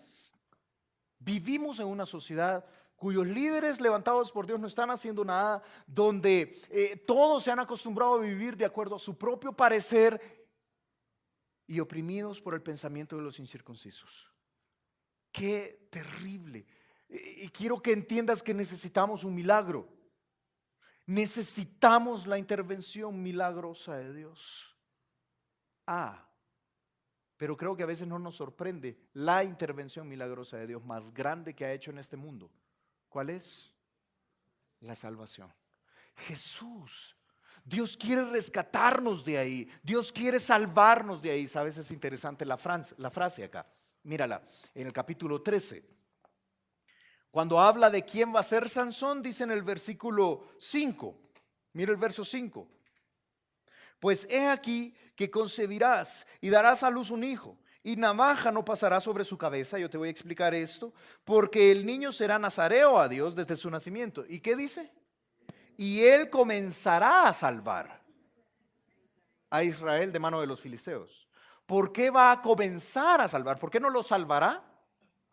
vivimos en una sociedad cuyos líderes levantados por Dios no están haciendo nada, donde todos se han acostumbrado a vivir de acuerdo a su propio parecer y oprimidos por el pensamiento de los incircuncisos. ¡Qué terrible! Y quiero que entiendas que necesitamos un milagro. Necesitamos la intervención milagrosa de Dios. Pero creo que a veces no nos sorprende la intervención milagrosa de Dios más grande que ha hecho en este mundo. ¿Cuál es? La salvación. Jesús. Dios quiere rescatarnos de ahí. Dios quiere salvarnos de ahí. ¿Sabes? Es interesante la frase acá. Mírala, en el capítulo 13. Cuando habla de quién va a ser Sansón, dice en el versículo 5. Mira el verso 5. Pues he aquí que concebirás y darás a luz un hijo, y navaja no pasará sobre su cabeza. Yo te voy a explicar esto, porque el niño será nazareo a Dios desde su nacimiento. ¿Y qué dice? Y él comenzará a salvar a Israel de mano de los filisteos. ¿Por qué va a comenzar a salvar? ¿Por qué no lo salvará?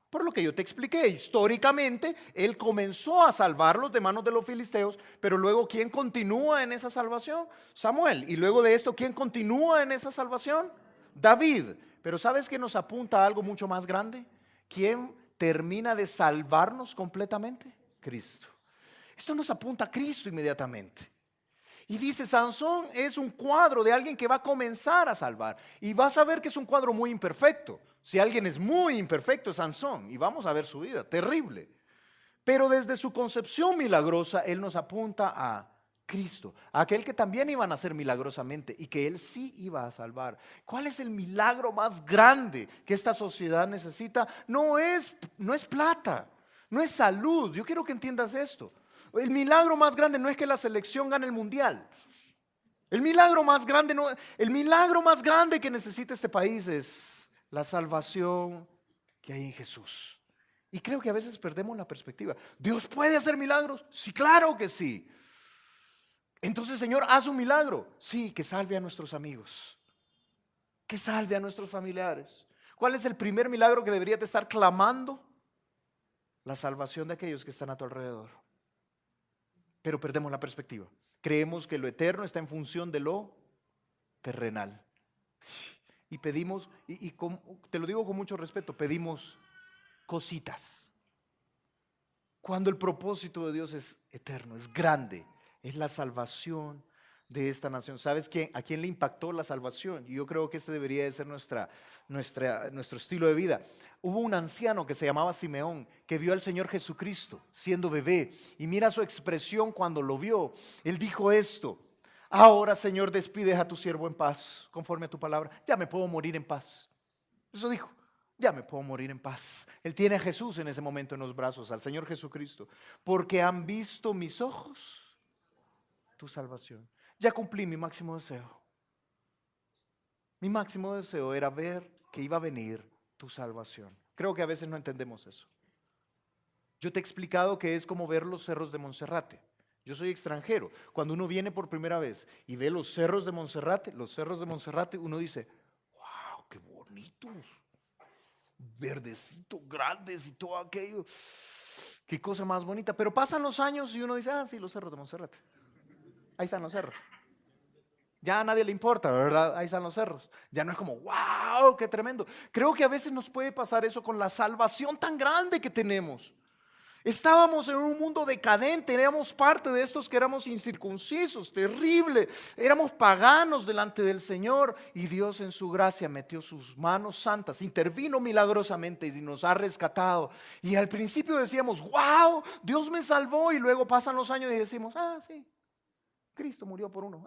Por lo que yo te expliqué, históricamente él comenzó a salvarlos de manos de los filisteos, pero luego ¿quién continúa en esa salvación? Samuel. Y luego de esto, ¿quién continúa en esa salvación? David. Pero ¿sabes qué nos apunta a algo mucho más grande? ¿Quién termina de salvarnos completamente? Cristo. Esto nos apunta a Cristo inmediatamente. Y dice, Sansón es un cuadro de alguien que va a comenzar a salvar. Y vas a ver que es un cuadro muy imperfecto. Si alguien es muy imperfecto es Sansón. Y vamos a ver su vida, terrible. Pero desde su concepción milagrosa, él nos apunta a Cristo, aquel que también iba a nacer milagrosamente y que él sí iba a salvar. ¿Cuál es el milagro más grande que esta sociedad necesita? No es plata, no es salud. Yo quiero que entiendas esto. El milagro más grande no es que la selección gane el mundial. El milagro más grande que necesita este país es la salvación que hay en Jesús. Y creo que a veces perdemos la perspectiva. ¿Dios puede hacer milagros? Sí, claro que sí. Entonces, Señor, haz un milagro. Sí, que salve a nuestros amigos, que salve a nuestros familiares. ¿Cuál es el primer milagro que deberías de estar clamando? La salvación de aquellos que están a tu alrededor. Pero perdemos la perspectiva. Creemos que lo eterno está en función de lo terrenal. Y pedimos, te lo digo con mucho respeto, pedimos cositas. Cuando el propósito de Dios es eterno, es grande. Es la salvación de esta nación. ¿Sabes a quién le impactó la salvación? Y yo creo que este debería de ser nuestro estilo de vida. Hubo un anciano que se llamaba Simeón, que vio al Señor Jesucristo siendo bebé. Y mira su expresión cuando lo vio. Él dijo esto: ahora, Señor, despides a tu siervo en paz, conforme a tu palabra. Ya me puedo morir en paz. Eso dijo. Ya me puedo morir en paz. Él tiene a Jesús en ese momento en los brazos, al Señor Jesucristo. Porque han visto mis ojos tu salvación. Ya cumplí mi máximo deseo. Mi máximo deseo era ver que iba a venir tu salvación. Creo que a veces no entendemos eso. Yo te he explicado que es como ver los cerros de Monserrate. Yo soy extranjero. Cuando uno viene por primera vez y ve los cerros de Monserrate, uno dice, wow, qué bonitos, verdecitos, grandes y todo aquello. Qué cosa más bonita. Pero pasan los años y uno dice, sí, los cerros de Monserrate. Ahí están los cerros. Ya a nadie le importa, ¿verdad? Ahí están los cerros. Ya no es como, wow, qué tremendo. Creo que a veces nos puede pasar eso con la salvación tan grande que tenemos. Estábamos en un mundo decadente, éramos parte de estos que éramos incircuncisos, terrible, éramos paganos delante del Señor y Dios en su gracia metió sus manos santas, intervino milagrosamente y nos ha rescatado. Y al principio decíamos, wow, Dios me salvó, y luego pasan los años y decimos, ah, sí, Cristo murió por uno.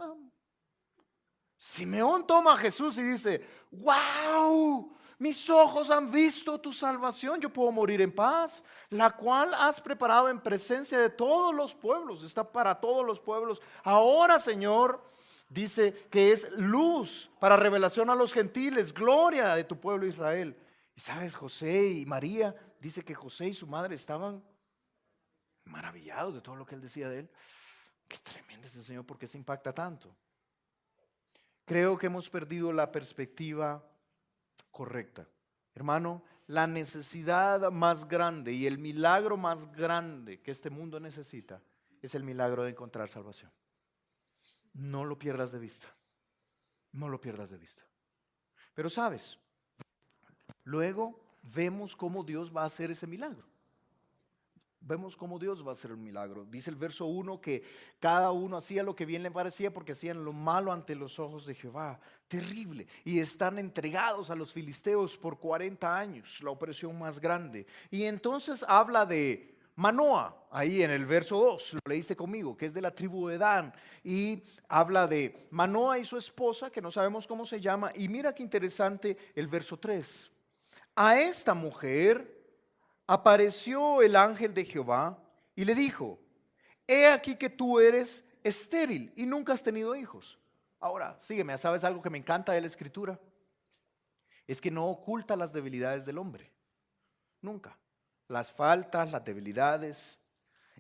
Simeón toma a Jesús y dice, wow, mis ojos han visto tu salvación, yo puedo morir en paz, la cual has preparado en presencia de todos los pueblos, está para todos los pueblos. Ahora, Señor, dice que es luz para revelación a los gentiles, gloria de tu pueblo Israel. Y sabes, José y María, dice que José y su madre estaban maravillados de todo lo que él decía de él. Qué tremendo es el Señor, porque se impacta tanto. Creo que hemos perdido la perspectiva correcta. Hermano, la necesidad más grande y el milagro más grande que este mundo necesita es el milagro de encontrar salvación. No lo pierdas de vista. No lo pierdas de vista. Pero sabes, luego vemos cómo Dios va a hacer ese milagro. Vemos cómo Dios va a hacer un milagro. Dice el verso 1 que cada uno hacía lo que bien le parecía, porque hacían lo malo ante los ojos de Jehová. Terrible. Y están entregados a los filisteos por 40 años, la opresión más grande. Y entonces habla de Manoa, ahí en el verso 2, lo leíste conmigo, que es de la tribu de Dan. Y habla de Manoa y su esposa, que no sabemos cómo se llama. Y mira qué interesante el verso 3. A esta mujer apareció el ángel de Jehová y le dijo, he aquí que tú eres estéril y nunca has tenido hijos. Ahora, sígueme, ¿sabes algo que me encanta de la escritura? Es que no oculta las debilidades del hombre, nunca. Las faltas, las debilidades,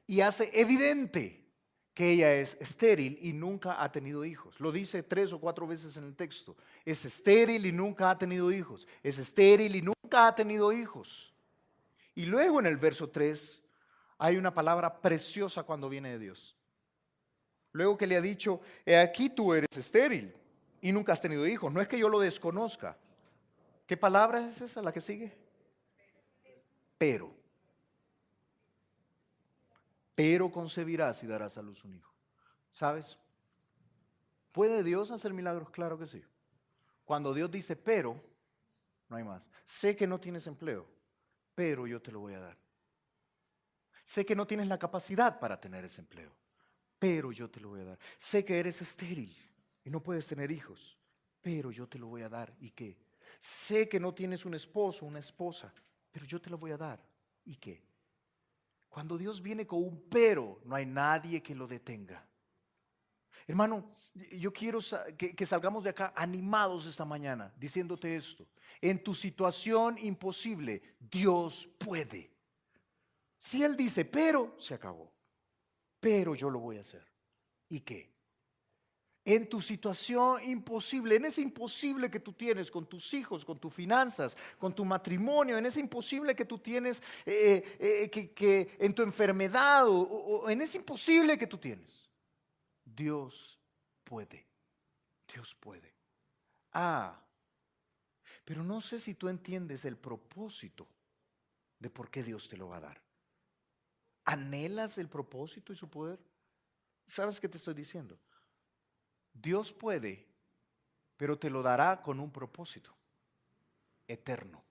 y hace evidente que ella es estéril y nunca ha tenido hijos. Lo dice 3 o 4 veces en el texto. Es estéril y nunca ha tenido hijos. Es estéril y nunca ha tenido hijos. Y luego en el verso 3 hay una palabra preciosa cuando viene de Dios. Luego que le ha dicho, he aquí tú eres estéril y nunca has tenido hijos. No es que yo lo desconozca. ¿Qué palabra es esa la que sigue? Pero concebirás y darás a luz un hijo. ¿Sabes? ¿Puede Dios hacer milagros? Claro que sí. Cuando Dios dice pero, no hay más. Sé que no tienes empleo, pero yo te lo voy a dar. Sé que no tienes la capacidad para tener ese empleo, pero yo te lo voy a dar. Sé que eres estéril y no puedes tener hijos, pero yo te lo voy a dar. ¿Y qué? Sé que no tienes un esposo, una esposa, pero yo te lo voy a dar. ¿Y qué? Cuando Dios viene con un pero, no hay nadie que lo detenga. Hermano, yo quiero que salgamos de acá animados esta mañana diciéndote esto. En tu situación imposible, Dios puede. Si Él dice, pero, se acabó. Pero yo lo voy a hacer. ¿Y qué? En tu situación imposible, en ese imposible que tú tienes con tus hijos, con tus finanzas, con tu matrimonio, en ese imposible que tú tienes que en tu enfermedad o en ese imposible que tú tienes, Dios puede. Dios puede. Pero no sé si tú entiendes el propósito de por qué Dios te lo va a dar. ¿Anhelas el propósito y su poder? ¿Sabes qué te estoy diciendo? Dios puede, pero te lo dará con un propósito eterno.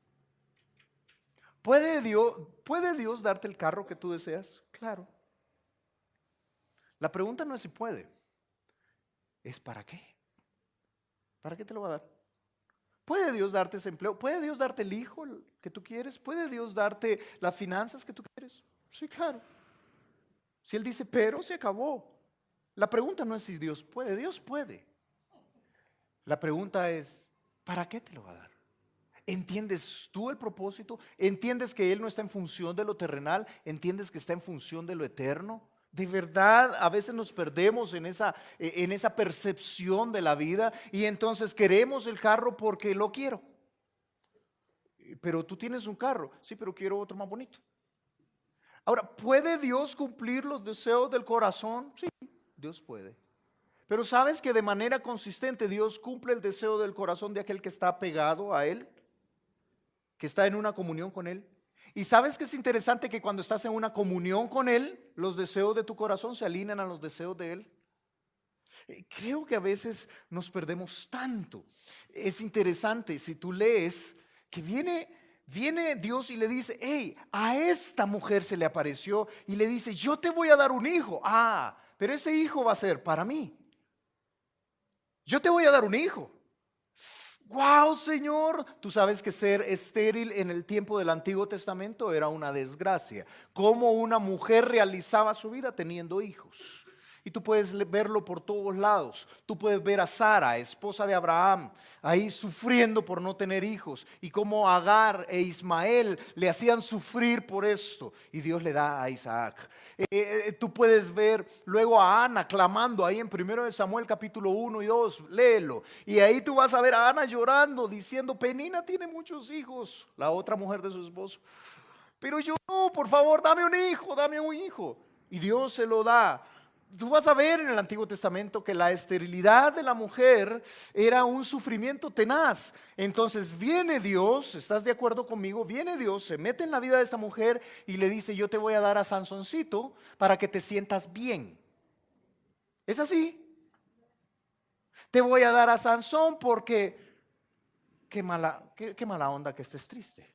¿Puede Dios darte el carro que tú deseas? Claro. La pregunta no es si puede, es para qué. ¿Para qué te lo va a dar? ¿Puede Dios darte ese empleo? ¿Puede Dios darte el hijo que tú quieres? ¿Puede Dios darte las finanzas que tú quieres? Sí, claro. Si Él dice, pero se acabó. La pregunta no es si Dios puede, Dios puede. La pregunta es, ¿para qué te lo va a dar? ¿Entiendes tú el propósito? ¿Entiendes que Él no está en función de lo terrenal? ¿Entiendes que está en función de lo eterno? De verdad, a veces nos perdemos en esa percepción de la vida y entonces queremos el carro porque lo quiero. Pero tú tienes un carro, sí, pero quiero otro más bonito. Ahora, ¿puede Dios cumplir los deseos del corazón? Sí, Dios puede. Pero ¿sabes que de manera consistente Dios cumple el deseo del corazón de aquel que está pegado a Él? Que está en una comunión con Él. Y sabes que es interesante que cuando estás en una comunión con Él, los deseos de tu corazón se alinean a los deseos de Él. Creo que a veces nos perdemos tanto. Es interesante si tú lees que viene Dios y le dice, hey, a esta mujer se le apareció y le dice, yo te voy a dar un hijo. Ah, pero ese hijo va a ser para mí. Yo te voy a dar un hijo. Wow, Señor, tú sabes que ser estéril en el tiempo del Antiguo Testamento era una desgracia. Cómo una mujer realizaba su vida teniendo hijos. Y tú puedes verlo por todos lados. Tú puedes ver a Sara, esposa de Abraham, ahí sufriendo por no tener hijos. Y cómo Agar e Ismael le hacían sufrir por esto. Y Dios le da a Isaac. Tú puedes ver luego a Ana clamando ahí en 1 Samuel capítulo 1 y 2. Léelo. Y ahí tú vas a ver a Ana llorando, diciendo, Penina tiene muchos hijos. La otra mujer de su esposo. Pero yo no, por favor, dame un hijo, dame un hijo. Y Dios se lo da. Tú vas a ver en el Antiguo Testamento que la esterilidad de la mujer era un sufrimiento tenaz. Entonces viene Dios, ¿estás de acuerdo conmigo? Viene Dios, se mete en la vida de esta mujer y le dice, yo te voy a dar a Sansoncito para que te sientas bien. ¿Es así? Te voy a dar a Sansón porque qué mala onda que estés triste.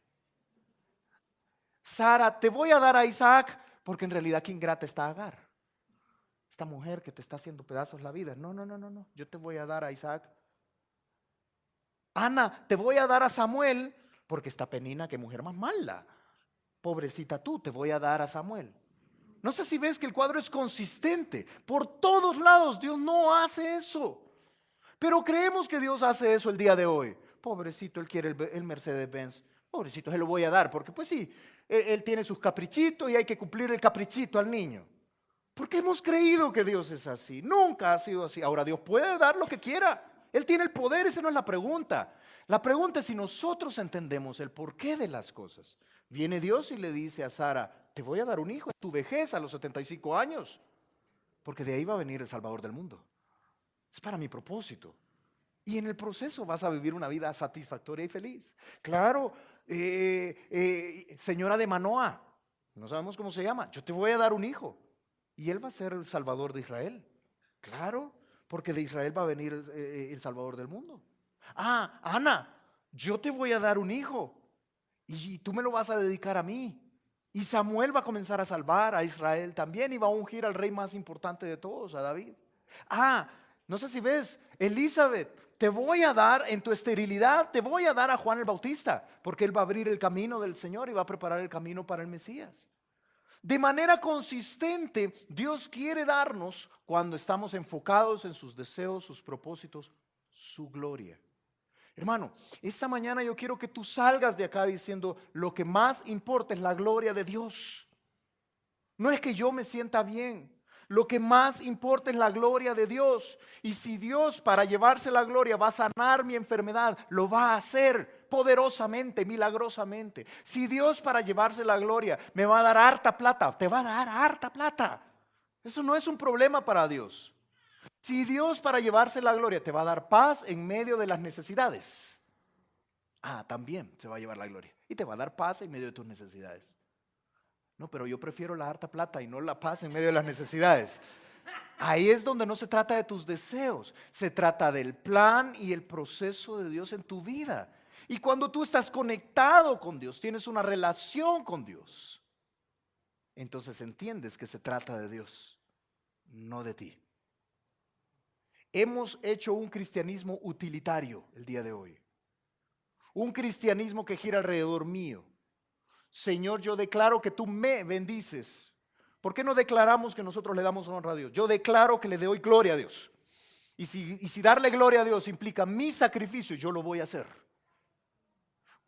Sara, te voy a dar a Isaac porque en realidad qué ingrata está Agar. Esta mujer que te está haciendo pedazos la vida. No, yo te voy a dar a Isaac. Ana, te voy a dar a Samuel porque esta Penina, qué mujer más mala. Pobrecita tú, te voy a dar a Samuel. No sé si ves que el cuadro es consistente. Por todos lados Dios no hace eso. Pero creemos que Dios hace eso el día de hoy. Pobrecito, él quiere el Mercedes-Benz. Pobrecito, se lo voy a dar porque pues sí, él tiene sus caprichitos y hay que cumplir el caprichito al niño. Porque hemos creído que Dios es así. Nunca ha sido así. Ahora Dios puede dar lo que quiera. Él tiene el poder, esa no es la pregunta. La pregunta es si nosotros entendemos el porqué de las cosas. Viene Dios y le dice a Sara, te voy a dar un hijo en tu vejez a los 75 años. Porque de ahí va a venir el Salvador del mundo. Es para mi propósito. Y en el proceso vas a vivir una vida satisfactoria y feliz. Claro, señora de Manoah, no sabemos cómo se llama, yo te voy a dar un hijo. Y él va a ser el Salvador de Israel. Claro, porque de Israel va a venir el Salvador del mundo. Ah, Ana, yo te voy a dar un hijo y tú me lo vas a dedicar a mí. Y Samuel va a comenzar a salvar a Israel también y va a ungir al rey más importante de todos, a David. Ah, no sé si ves, Elizabeth, te voy a dar en tu esterilidad, te voy a dar a Juan el Bautista, porque él va a abrir el camino del Señor y va a preparar el camino para el Mesías. De manera consistente, Dios quiere darnos, cuando estamos enfocados en sus deseos, sus propósitos, su gloria. Hermano, esta mañana yo quiero que tú salgas de acá diciendo, lo que más importa es la gloria de Dios. No es que yo me sienta bien. Lo que más importa es la gloria de Dios. Y si Dios, para llevarse la gloria, va a sanar mi enfermedad, lo va a hacer poderosamente, milagrosamente. Si Dios, para llevarse la gloria, me va a dar harta plata, te va a dar harta plata. Eso no es un problema para Dios. Si Dios, para llevarse la gloria, te va a dar paz en medio de las necesidades, también se va a llevar la gloria. Y te va a dar paz en medio de tus necesidades. No, pero yo prefiero la harta plata y no la paz en medio de las necesidades. Ahí es donde no se trata de tus deseos, se trata del plan y el proceso de Dios en tu vida. Y cuando tú estás conectado con Dios, tienes una relación con Dios, entonces entiendes que se trata de Dios, no de ti. Hemos hecho un cristianismo utilitario el día de hoy. Un cristianismo que gira alrededor mío. Señor, yo declaro que tú me bendices. ¿Por qué no declaramos que nosotros le damos honra a Dios? Yo declaro que le doy gloria a Dios. Y si darle gloria a Dios implica mi sacrificio, yo lo voy a hacer.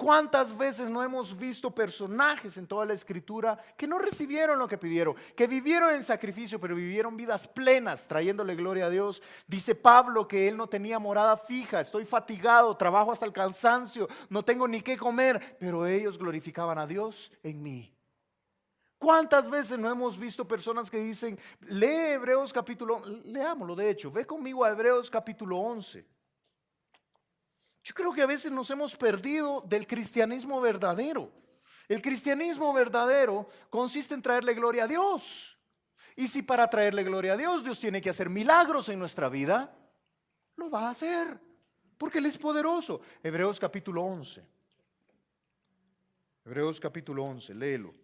¿Cuántas veces no hemos visto personajes en toda la escritura que no recibieron lo que pidieron, que vivieron en sacrificio, pero vivieron vidas plenas, trayéndole gloria a Dios? Dice Pablo que él no tenía morada fija, estoy fatigado, trabajo hasta el cansancio, no tengo ni qué comer, pero ellos glorificaban a Dios en mí. ¿Cuántas veces no hemos visto personas que dicen, lee Hebreos capítulo, leámoslo de hecho, ve conmigo a Hebreos capítulo 11. Yo creo que a veces nos hemos perdido del cristianismo verdadero. El cristianismo verdadero consiste en traerle gloria a Dios. Y si para traerle gloria a Dios, Dios tiene que hacer milagros en nuestra vida, lo va a hacer, porque Él es poderoso. Hebreos capítulo 11. Hebreos capítulo 11, léelo.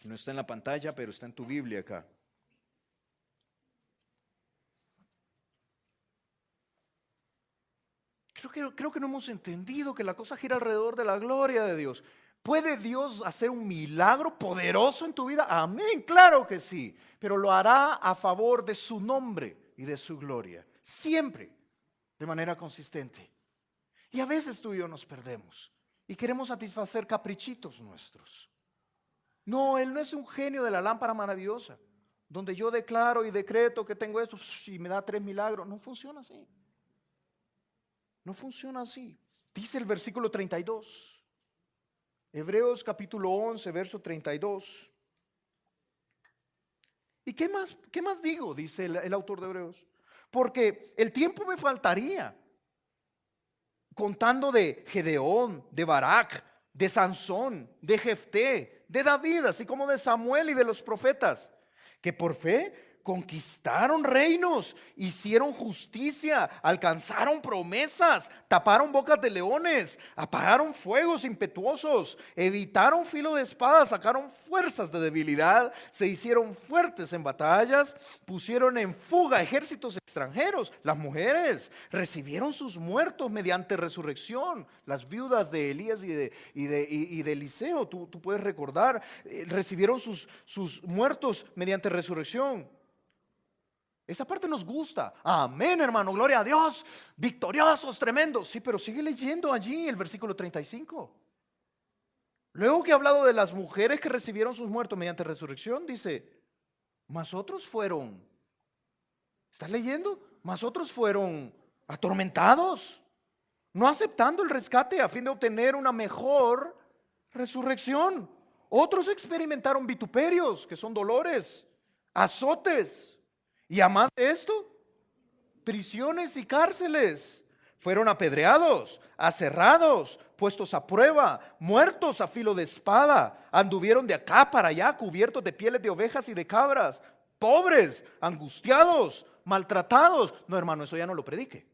No está en la pantalla, pero está en tu Biblia acá. Creo que no hemos entendido que la cosa gira alrededor de la gloria de Dios. ¿Puede Dios hacer un milagro poderoso en tu vida? Amén, claro que sí. Pero lo hará a favor de su nombre y de su gloria. Siempre, de manera consistente. Y a veces tú y yo nos perdemos y queremos satisfacer caprichitos nuestros. No, Él no es un genio de la lámpara maravillosa, donde yo declaro y decreto que tengo esto y me da 3 milagros. No funciona así. No funciona así. Dice el versículo 32. Hebreos capítulo 11, verso 32. ¿Y qué más digo? Dice el autor de Hebreos. Porque el tiempo me faltaría contando de Gedeón, de Barak, de Sansón, de Jefté, de David, así como de Samuel y de los profetas, que por fe conquistaron reinos, hicieron justicia, alcanzaron promesas, taparon bocas de leones, apagaron fuegos impetuosos, evitaron filo de espada, sacaron fuerzas de debilidad, se hicieron fuertes en batallas, pusieron en fuga ejércitos extranjeros. Las mujeres recibieron sus muertos mediante resurrección. Las viudas de Elías y de Eliseo, tú puedes recordar, recibieron sus muertos mediante resurrección. Esa parte nos gusta. Amén, hermano, gloria a Dios. Victoriosos, tremendos. Sí, pero sigue leyendo allí el versículo 35. Luego que ha hablado de las mujeres que recibieron sus muertos mediante resurrección, dice, mas otros fueron, ¿estás leyendo? Mas otros fueron atormentados, no aceptando el rescate a fin de obtener una mejor resurrección. Otros experimentaron vituperios, que son dolores, azotes. Y a más de esto, prisiones y cárceles. Fueron apedreados, aserrados, puestos a prueba, muertos a filo de espada. Anduvieron de acá para allá, cubiertos de pieles de ovejas y de cabras. Pobres, angustiados, maltratados. No, hermano, eso ya no lo predique.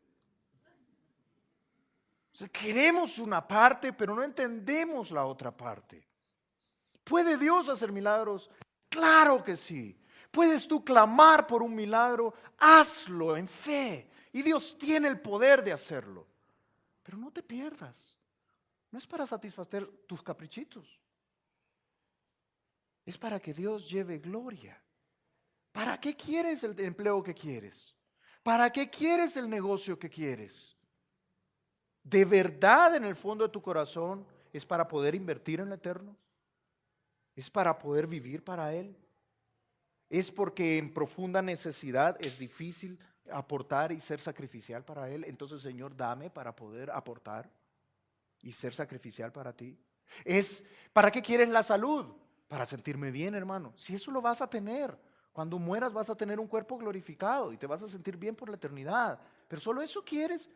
Queremos una parte, pero no entendemos la otra parte. ¿Puede Dios hacer milagros? Claro que sí. ¿Puedes tú clamar por un milagro? Hazlo en fe. Y Dios tiene el poder de hacerlo. Pero no te pierdas. No es para satisfacer tus caprichitos. Es para que Dios lleve gloria. ¿Para qué quieres el empleo que quieres? ¿Para qué quieres el negocio que quieres? ¿De verdad en el fondo de tu corazón es para poder invertir en lo eterno? ¿Es para poder vivir para Él? ¿Es porque en profunda necesidad es difícil aportar y ser sacrificial para Él? Entonces, Señor, dame para poder aportar y ser sacrificial para ti. ¿Es para qué quieres la salud? Para sentirme bien, hermano. Si eso lo vas a tener, cuando mueras vas a tener un cuerpo glorificado y te vas a sentir bien por la eternidad. Pero solo eso quieres.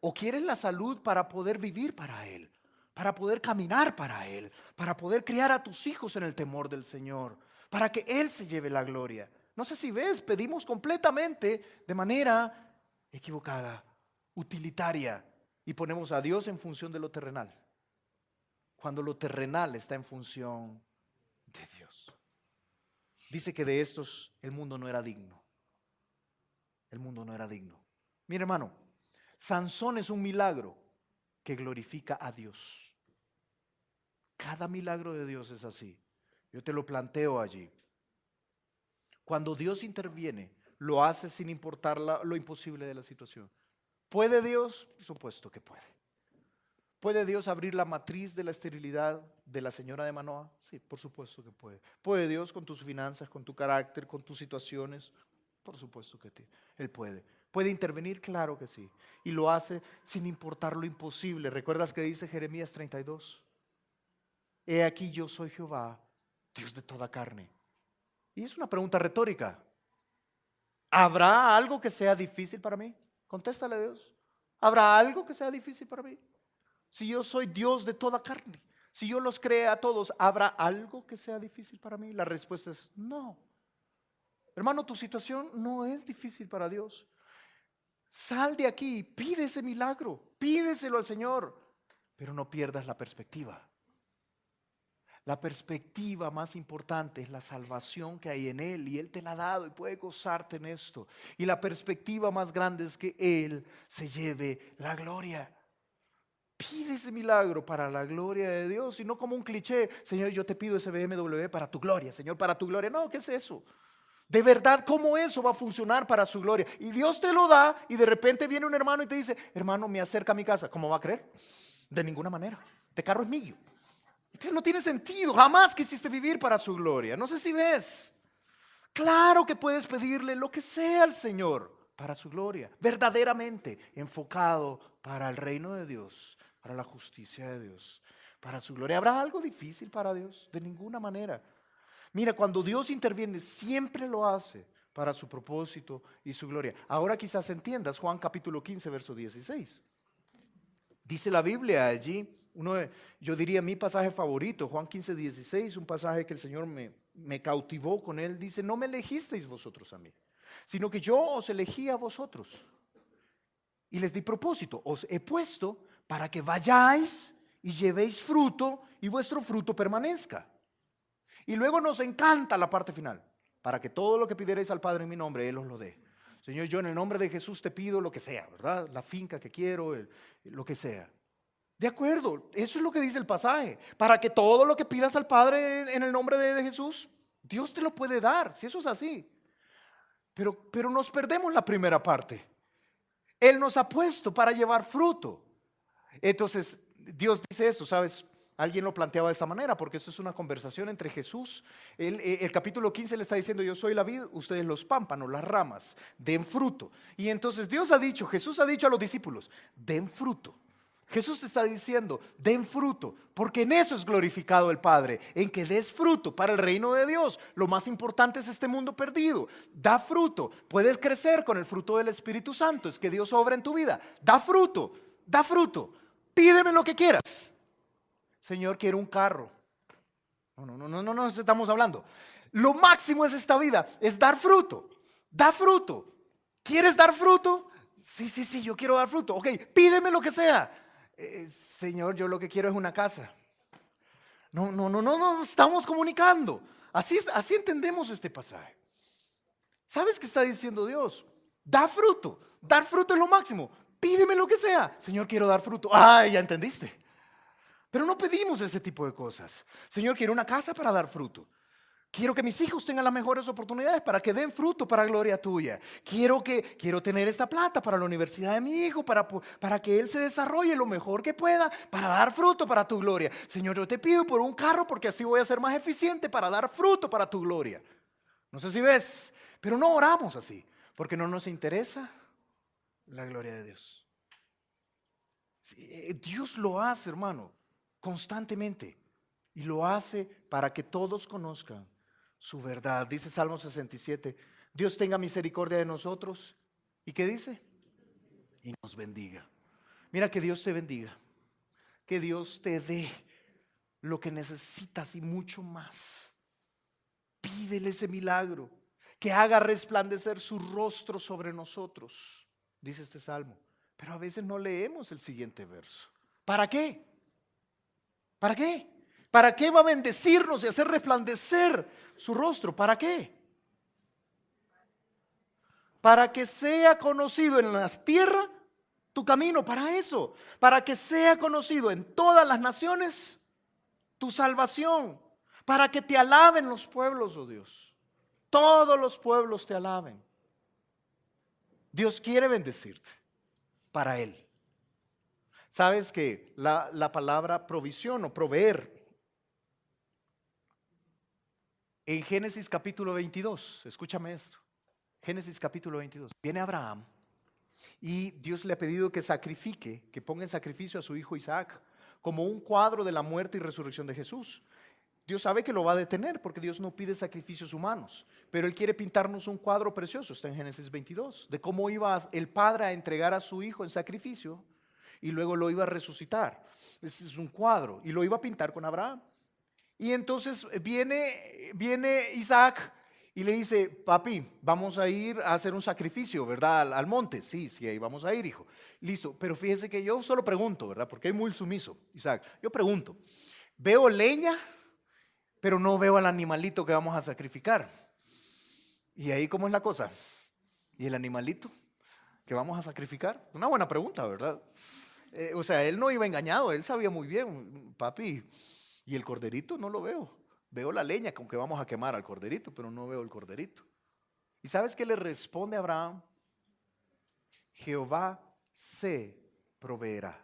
¿O quieres la salud para poder vivir para Él? Para poder caminar para Él, para poder criar a tus hijos en el temor del Señor, para que Él se lleve la gloria. No sé si ves, pedimos completamente de manera equivocada, utilitaria, y ponemos a Dios en función de lo terrenal, cuando lo terrenal está en función de Dios. Dice que de estos el mundo no era digno. El mundo no era digno. Mira, hermano, Sansón es un milagro que glorifica a Dios. Cada milagro de Dios es así. Yo te lo planteo allí. Cuando Dios interviene, lo hace sin importar lo imposible de la situación. ¿Puede Dios? Por supuesto que puede. ¿Puede Dios abrir la matriz de la esterilidad de la señora de Manoah? Sí, por supuesto que puede. ¿Puede Dios con tus finanzas, con tu carácter, con tus situaciones? Por supuesto que Él puede. ¿Puede intervenir? Claro que sí. Y lo hace sin importar lo imposible. ¿Recuerdas que dice Jeremías 32? He aquí yo soy Jehová, Dios de toda carne. Y es una pregunta retórica. ¿Habrá algo que sea difícil para mí? Contéstale a Dios. ¿Habrá algo que sea difícil para mí? Si yo soy Dios de toda carne, Si yo los creé a todos, ¿habrá algo que sea difícil para mí? La respuesta es no. Hermano, tu situación no es difícil para Dios. Sal de aquí, pide ese milagro, pídeselo al Señor, pero no pierdas la perspectiva. La perspectiva más importante es la salvación que hay en Él, y Él te la ha dado y puede gozarte en esto. Y la perspectiva más grande es que Él se lleve la gloria. Pide ese milagro para la gloria de Dios y no como un cliché: Señor, yo te pido ese BMW para tu gloria, Señor, para tu gloria. No, ¿qué es eso? De verdad, ¿cómo eso va a funcionar para su gloria? Y Dios te lo da y de repente viene un hermano y te dice: hermano, me acerca a mi casa. ¿Cómo va a creer? De ninguna manera. Este carro es mío. Entonces no tiene sentido. Jamás quisiste vivir para su gloria. No sé si ves. Claro que puedes pedirle lo que sea al Señor para su gloria, verdaderamente enfocado para el reino de Dios, para la justicia de Dios, para su gloria. ¿Habrá algo difícil para Dios? De ninguna manera. Mira, cuando Dios interviene, siempre lo hace para su propósito y su gloria. Ahora quizás entiendas Juan capítulo 15, verso 16. Dice la Biblia allí, yo diría mi pasaje favorito, Juan 15, 16, un pasaje que el Señor me cautivó con él. Dice: no me elegisteis vosotros a mí, sino que yo os elegí a vosotros. Y les di propósito: os he puesto para que vayáis y llevéis fruto y vuestro fruto permanezca. Y luego nos encanta la parte final: para que todo lo que pidierais al Padre en mi nombre, Él os lo dé. Señor, yo en el nombre de Jesús te pido lo que sea, ¿verdad? La finca que quiero, lo que sea. De acuerdo, eso es lo que dice el pasaje. Para que todo lo que pidas al Padre en el nombre de Jesús, Dios te lo puede dar, si eso es así. Pero nos perdemos la primera parte. Él nos ha puesto para llevar fruto. Entonces, Dios dice esto, ¿sabes? Alguien lo planteaba de esta manera, porque esto es una conversación entre Jesús. El capítulo 15 le está diciendo: yo soy la vid, ustedes los pámpanos, las ramas, den fruto. Y entonces Jesús ha dicho a los discípulos: den fruto. Jesús te está diciendo: den fruto, porque en eso es glorificado el Padre, en que des fruto para el reino de Dios. Lo más importante es este mundo perdido. Da fruto, puedes crecer con el fruto del Espíritu Santo, es que Dios obra en tu vida. Da fruto, pídeme lo que quieras. Señor, quiero un carro. No estamos hablando. Lo máximo es esta vida, es dar fruto. Da fruto. ¿Quieres dar fruto? Sí, yo quiero dar fruto. Ok, pídeme lo que sea. Señor, yo lo que quiero es una casa. No, estamos comunicando. Así entendemos este pasaje. ¿Sabes qué está diciendo Dios? Da fruto. Dar fruto es lo máximo. Pídeme lo que sea. Señor, quiero dar fruto. Ya entendiste. Pero no pedimos ese tipo de cosas. Señor, quiero una casa para dar fruto. Quiero que mis hijos tengan las mejores oportunidades para que den fruto para gloria tuya. Quiero tener esta plata para la universidad de mi hijo, para que él se desarrolle lo mejor que pueda, para dar fruto para tu gloria. Señor, yo te pido por un carro, porque así voy a ser más eficiente para dar fruto para tu gloria. No sé si ves, pero no oramos así, porque no nos interesa la gloria de Dios. Dios lo hace, hermano, constantemente, y lo hace para que todos conozcan su verdad. Dice Salmo 67: Dios tenga misericordia de nosotros. ¿Y qué dice? Y nos bendiga. Mira, que Dios te bendiga, que Dios te dé lo que necesitas y mucho más. Pídele ese milagro, que haga resplandecer su rostro sobre nosotros, dice este salmo. Pero a veces no leemos el siguiente verso. ¿Para qué? ¿Para qué? ¿Para qué va a bendecirnos y hacer resplandecer su rostro? ¿Para qué? Para que sea conocido en la tierra tu camino, para eso. Para que sea conocido en todas las naciones tu salvación. Para que te alaben los pueblos, oh Dios. Todos los pueblos te alaben. Dios quiere bendecirte para Él. Sabes que la palabra provisión o proveer, en Génesis capítulo 22, escúchame esto, Génesis capítulo 22, viene Abraham y Dios le ha pedido que sacrifique, que ponga en sacrificio a su hijo Isaac, como un cuadro de la muerte y resurrección de Jesús. Dios sabe que lo va a detener, porque Dios no pide sacrificios humanos, pero Él quiere pintarnos un cuadro precioso, está en Génesis 22, de cómo iba el Padre a entregar a su hijo en sacrificio y luego lo iba a resucitar. Ese es un cuadro. Y lo iba a pintar con Abraham. Y entonces viene Isaac y le dice, papi, vamos a ir a hacer un sacrificio, ¿verdad? Al monte. Sí, sí, ahí vamos a ir, hijo. Listo, pero fíjese que yo solo pregunto, ¿verdad? Porque es muy sumiso, Isaac. Yo pregunto, veo leña, pero no veo al animalito que vamos a sacrificar. ¿Y ahí cómo es la cosa? ¿Y el animalito que vamos a sacrificar? Una buena pregunta, ¿verdad? O sea, él no iba engañado, él sabía muy bien, papi, y el corderito no lo veo. Veo la leña con que vamos a quemar al corderito, pero no veo el corderito. ¿Y sabes qué le responde a Abraham? Jehová se proveerá.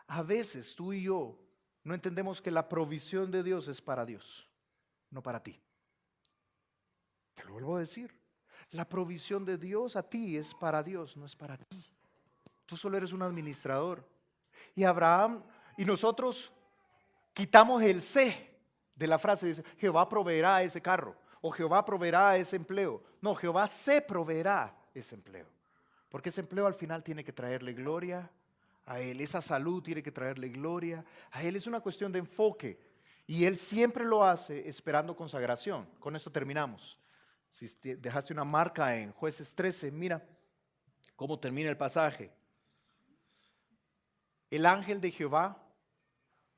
A veces tú y yo no entendemos que la provisión de Dios es para Dios, no para ti. Te lo vuelvo a decir. La provisión de Dios a ti es para Dios, no es para ti. Tú solo eres un administrador. Y Abraham y nosotros quitamos el se de la frase, dice, Jehová proveerá ese carro o Jehová proveerá ese empleo. No, Jehová se proveerá ese empleo. Porque ese empleo al final tiene que traerle gloria a Él. Esa salud tiene que traerle gloria a Él. Es una cuestión de enfoque. Y Él siempre lo hace esperando consagración. Con esto terminamos. Si dejaste una marca en Jueces 13, mira cómo termina el pasaje. El ángel de Jehová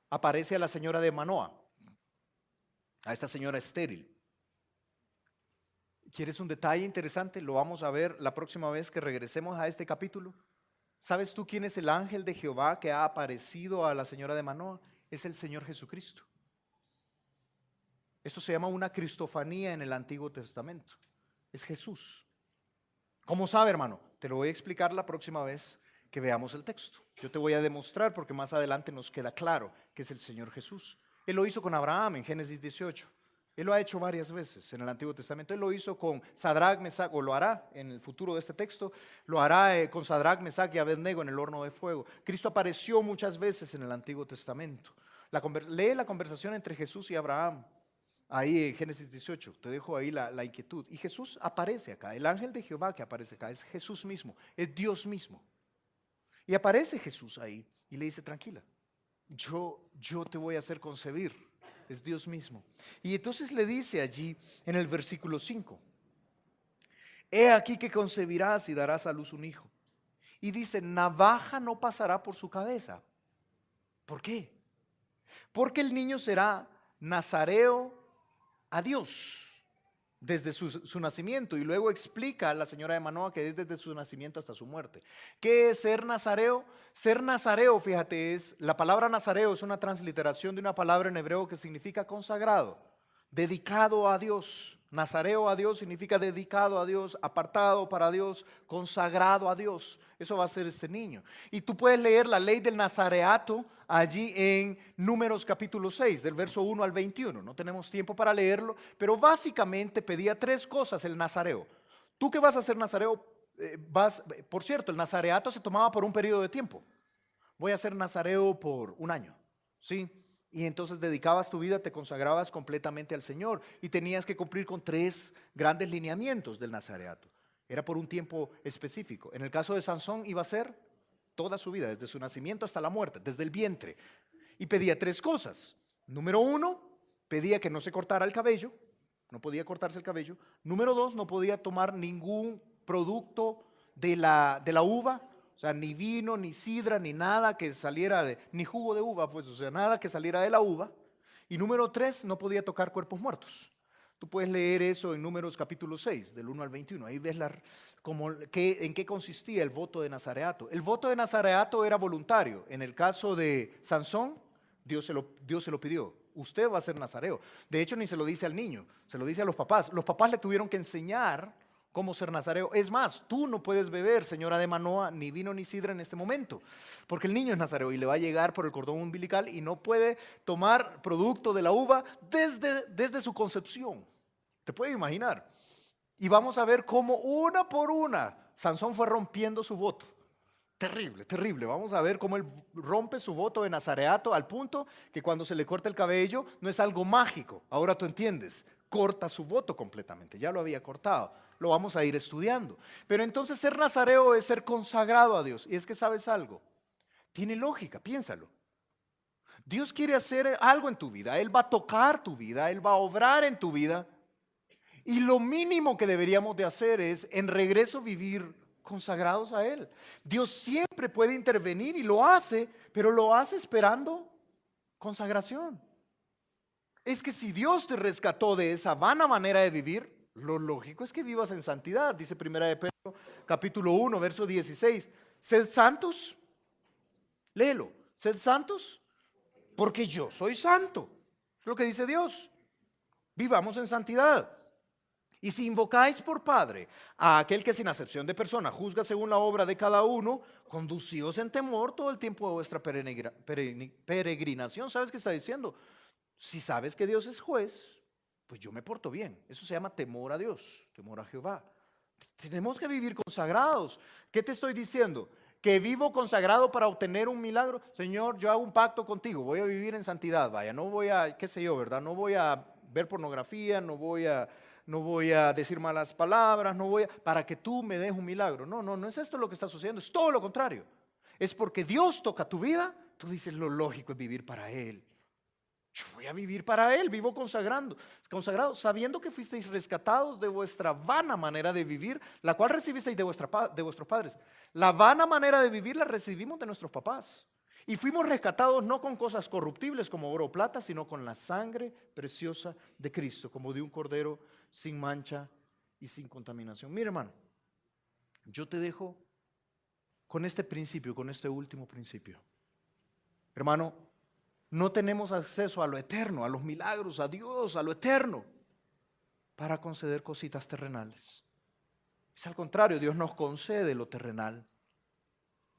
aparece a la señora de Manoa, a esta señora estéril. ¿Quieres un detalle interesante? Lo vamos a ver la próxima vez que regresemos a este capítulo. ¿Sabes tú quién es el ángel de Jehová que ha aparecido a la señora de Manoa? Es el Señor Jesucristo. Esto se llama una cristofanía en el Antiguo Testamento. Es Jesús. ¿Cómo sabe, hermano? Te lo voy a explicar la próxima vez que veamos el texto. Yo te voy a demostrar porque más adelante nos queda claro que es el Señor Jesús. Él lo hizo con Abraham en Génesis 18. Él lo ha hecho varias veces en el Antiguo Testamento. Él lo hizo con Sadrach, Mesach, o lo hará en el futuro de este texto, lo hará con Sadrach, Mesach y Abednego en el horno de fuego. Cristo apareció muchas veces en el Antiguo Testamento. Lee la conversación entre Jesús y Abraham. Ahí en Génesis 18, te dejo ahí la inquietud. Y Jesús aparece acá, el ángel de Jehová que aparece acá es Jesús mismo, es Dios mismo. Y aparece Jesús ahí y le dice, tranquila, yo te voy a hacer concebir, es Dios mismo. Y entonces le dice allí en el versículo 5, he aquí que concebirás y darás a luz un hijo. Y dice, navaja no pasará por su cabeza. ¿Por qué? Porque el niño será nazareo a Dios desde su nacimiento. Y luego explica a la señora de Manoa que es desde su nacimiento hasta su muerte. ¿Qué es ser nazareo? Ser nazareo, fíjate, la palabra nazareo es una transliteración de una palabra en hebreo que significa consagrado, dedicado a Dios. Nazareo a Dios significa dedicado a Dios, apartado para Dios, consagrado a Dios. Eso va a ser este niño. Y tú puedes leer la ley del nazareato allí en Números capítulo 6, del verso 1 al 21. No tenemos tiempo para leerlo, pero básicamente pedía 3 cosas el nazareo. Tú que vas a ser nazareo, por cierto, el nazareato se tomaba por un periodo de tiempo. Voy a ser nazareo por un año, ¿sí? Y entonces dedicabas tu vida, te consagrabas completamente al Señor y tenías que cumplir con 3 grandes lineamientos del nazareato. Era por un tiempo específico. En el caso de Sansón iba a ser toda su vida, desde su nacimiento hasta la muerte, desde el vientre. Y pedía 3 cosas. Número 1, pedía que no se cortara el cabello, no podía cortarse el cabello. Número 2, no podía tomar ningún producto de la uva. O sea, ni vino, ni sidra, ni nada que saliera ni jugo de uva, pues, o sea, nada que saliera de la uva. Y número 3, no podía tocar cuerpos muertos. Tú puedes leer eso en Números capítulo 6, del 1 al 21. Ahí ves en qué consistía el voto de nazareato. El voto de nazareato era voluntario. En el caso de Sansón, Dios se lo pidió. Usted va a ser nazareo. De hecho, ni se lo dice al niño, se lo dice a los papás. Los papás le tuvieron que enseñar cómo ser nazareo. Es más, tú no puedes beber, señora de Manoa, ni vino ni sidra en este momento, porque el niño es nazareo y le va a llegar por el cordón umbilical y no puede tomar producto de la uva desde su concepción. ¿Te puedes imaginar? Y vamos a ver cómo una por una Sansón fue rompiendo su voto. Terrible, terrible. Vamos a ver cómo él rompe su voto de nazareato al punto que cuando se le corta el cabello no es algo mágico. Ahora tú entiendes, corta su voto completamente, ya lo había cortado. Lo vamos a ir estudiando. Pero entonces ser nazareo es ser consagrado a Dios. Y es que sabes algo, Tiene lógica, piénsalo. Dios quiere hacer algo en tu vida, Él va a tocar tu vida, Él va a obrar en tu vida. Y lo mínimo que deberíamos de hacer es en regreso vivir consagrados a Él. Dios siempre puede intervenir y lo hace, pero lo hace esperando consagración. Es que si Dios te rescató de esa vana manera de vivir, lo lógico es que vivas en santidad. Dice Primera de Pedro, capítulo 1, verso 16. Sed santos, léelo, sed santos, porque yo soy santo. Es lo que dice Dios. Vivamos en santidad. Y si invocáis por Padre a aquel que sin acepción de persona juzga según la obra de cada uno, conducíos en temor todo el tiempo de vuestra peregrinación. ¿Sabes qué está diciendo? Si sabes que Dios es juez, pues yo me porto bien. Eso se llama temor a Dios, temor a Jehová. Tenemos que vivir consagrados. ¿Qué te estoy diciendo? Que vivo consagrado para obtener un milagro. Señor, yo hago un pacto contigo, voy a vivir en santidad. Vaya, no voy a, qué sé yo, ¿verdad? No voy a ver pornografía, no voy a decir malas palabras, para que tú me des un milagro. No es esto lo que está sucediendo, es todo lo contrario. Es porque Dios toca tu vida, tú dices lo lógico es vivir para Él. Yo voy a vivir para Él, vivo consagrado, sabiendo que fuisteis rescatados de vuestra vana manera de vivir, la cual recibisteis de vuestros padres. La vana manera de vivir la recibimos de nuestros papás. Y fuimos rescatados no con cosas corruptibles como oro o plata, sino con la sangre preciosa de Cristo, como de un cordero sin mancha y sin contaminación. Mira, hermano, yo te dejo con este principio, con este último principio. Hermano, no tenemos acceso a lo eterno, a los milagros, a Dios, a lo eterno, para conceder cositas terrenales. Es al contrario, Dios nos concede lo terrenal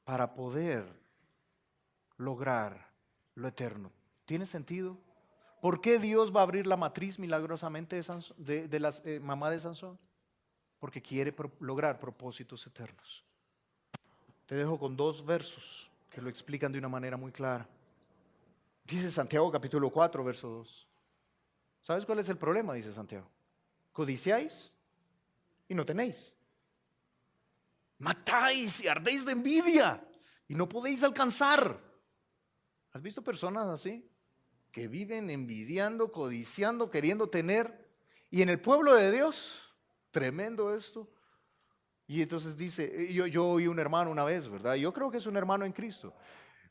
para poder lograr lo eterno. ¿Tiene sentido? ¿Por qué Dios va a abrir la matriz milagrosamente de la mamá de Sansón? Porque quiere lograr propósitos eternos. Te dejo con 2 versos que lo explican de una manera muy clara. Dice Santiago capítulo 4, verso 2. ¿Sabes cuál es el problema? Dice Santiago. Codiciáis y no tenéis. Matáis y ardéis de envidia y no podéis alcanzar. ¿Has visto personas así? Que viven envidiando, codiciando, queriendo tener. Y en el pueblo de Dios, tremendo esto. Y entonces dice, yo oí un hermano una vez, ¿verdad? Yo creo que es un hermano en Cristo.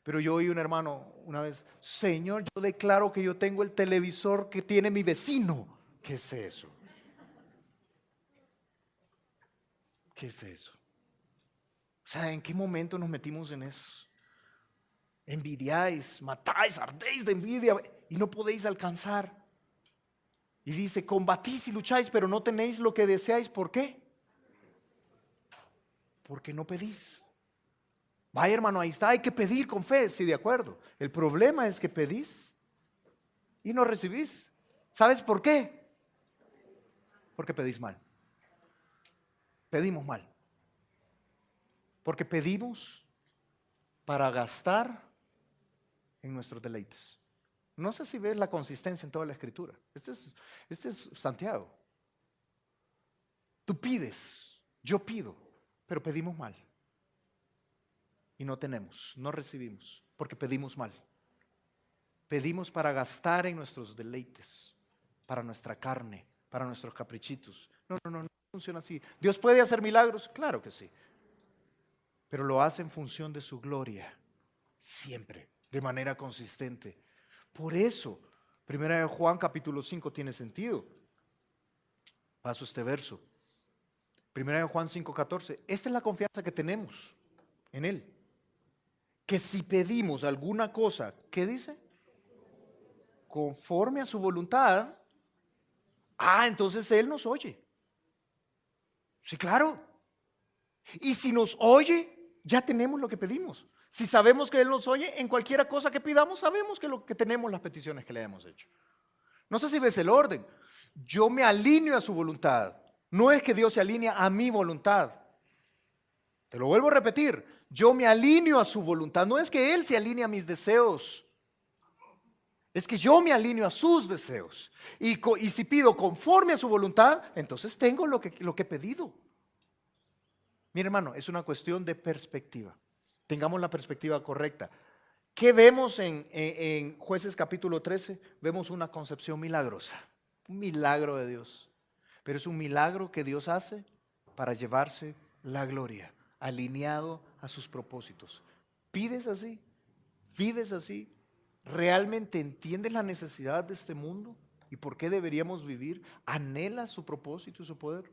Pero yo oí un hermano una vez, Señor, yo declaro que yo tengo el televisor que tiene mi vecino. ¿Qué es eso? ¿Qué es eso? O sea, ¿en qué momento nos metimos en eso? Envidiáis, matáis, ardéis de envidia y no podéis alcanzar. Y dice, combatís y lucháis, pero no tenéis lo que deseáis. ¿Por qué? Porque no pedís. Vaya, hermano, ahí está, hay que pedir con fe, sí, de acuerdo. El problema es que pedís y no recibís. ¿Sabes por qué? Porque pedís mal. Pedimos mal. Porque pedimos para gastar en nuestros deleites. No sé si ves la consistencia en toda la escritura. Este es Santiago. Tú pides, yo pido, pero pedimos mal. Y no tenemos, no recibimos, porque pedimos mal. Pedimos para gastar en nuestros deleites, para nuestra carne, para nuestros caprichitos. No funciona así. ¿Dios puede hacer milagros? Claro que sí. Pero lo hace en función de su gloria, siempre, de manera consistente. Por eso, 1 Juan capítulo 5 tiene sentido. Paso este verso. 1 Juan 5:14. Esta es la confianza que tenemos en Él. Que si pedimos alguna cosa, ¿qué dice? Conforme a su voluntad, entonces Él nos oye. Sí, claro. Y si nos oye, ya tenemos lo que pedimos. Si sabemos que Él nos oye, en cualquier cosa que pidamos, sabemos que tenemos las peticiones que le hemos hecho. No sé si ves el orden. Yo me alineo a su voluntad. No es que Dios se alinea a mi voluntad. Te lo vuelvo a repetir. Yo me alineo a su voluntad. No es que Él se alinee a mis deseos. Es que yo me alineo a sus deseos. Y si pido conforme a su voluntad, entonces tengo lo que he pedido. Mira, hermano, es una cuestión de perspectiva. Tengamos la perspectiva correcta. ¿Qué vemos en Jueces capítulo 13? Vemos una concepción milagrosa, un milagro de Dios. Pero es un milagro que Dios hace para llevarse la gloria, alineado a sus propósitos. ¿Pides así? ¿Vives así? ¿Realmente entiendes la necesidad de este mundo y por qué deberíamos vivir? ¿Anhelas su propósito y su poder?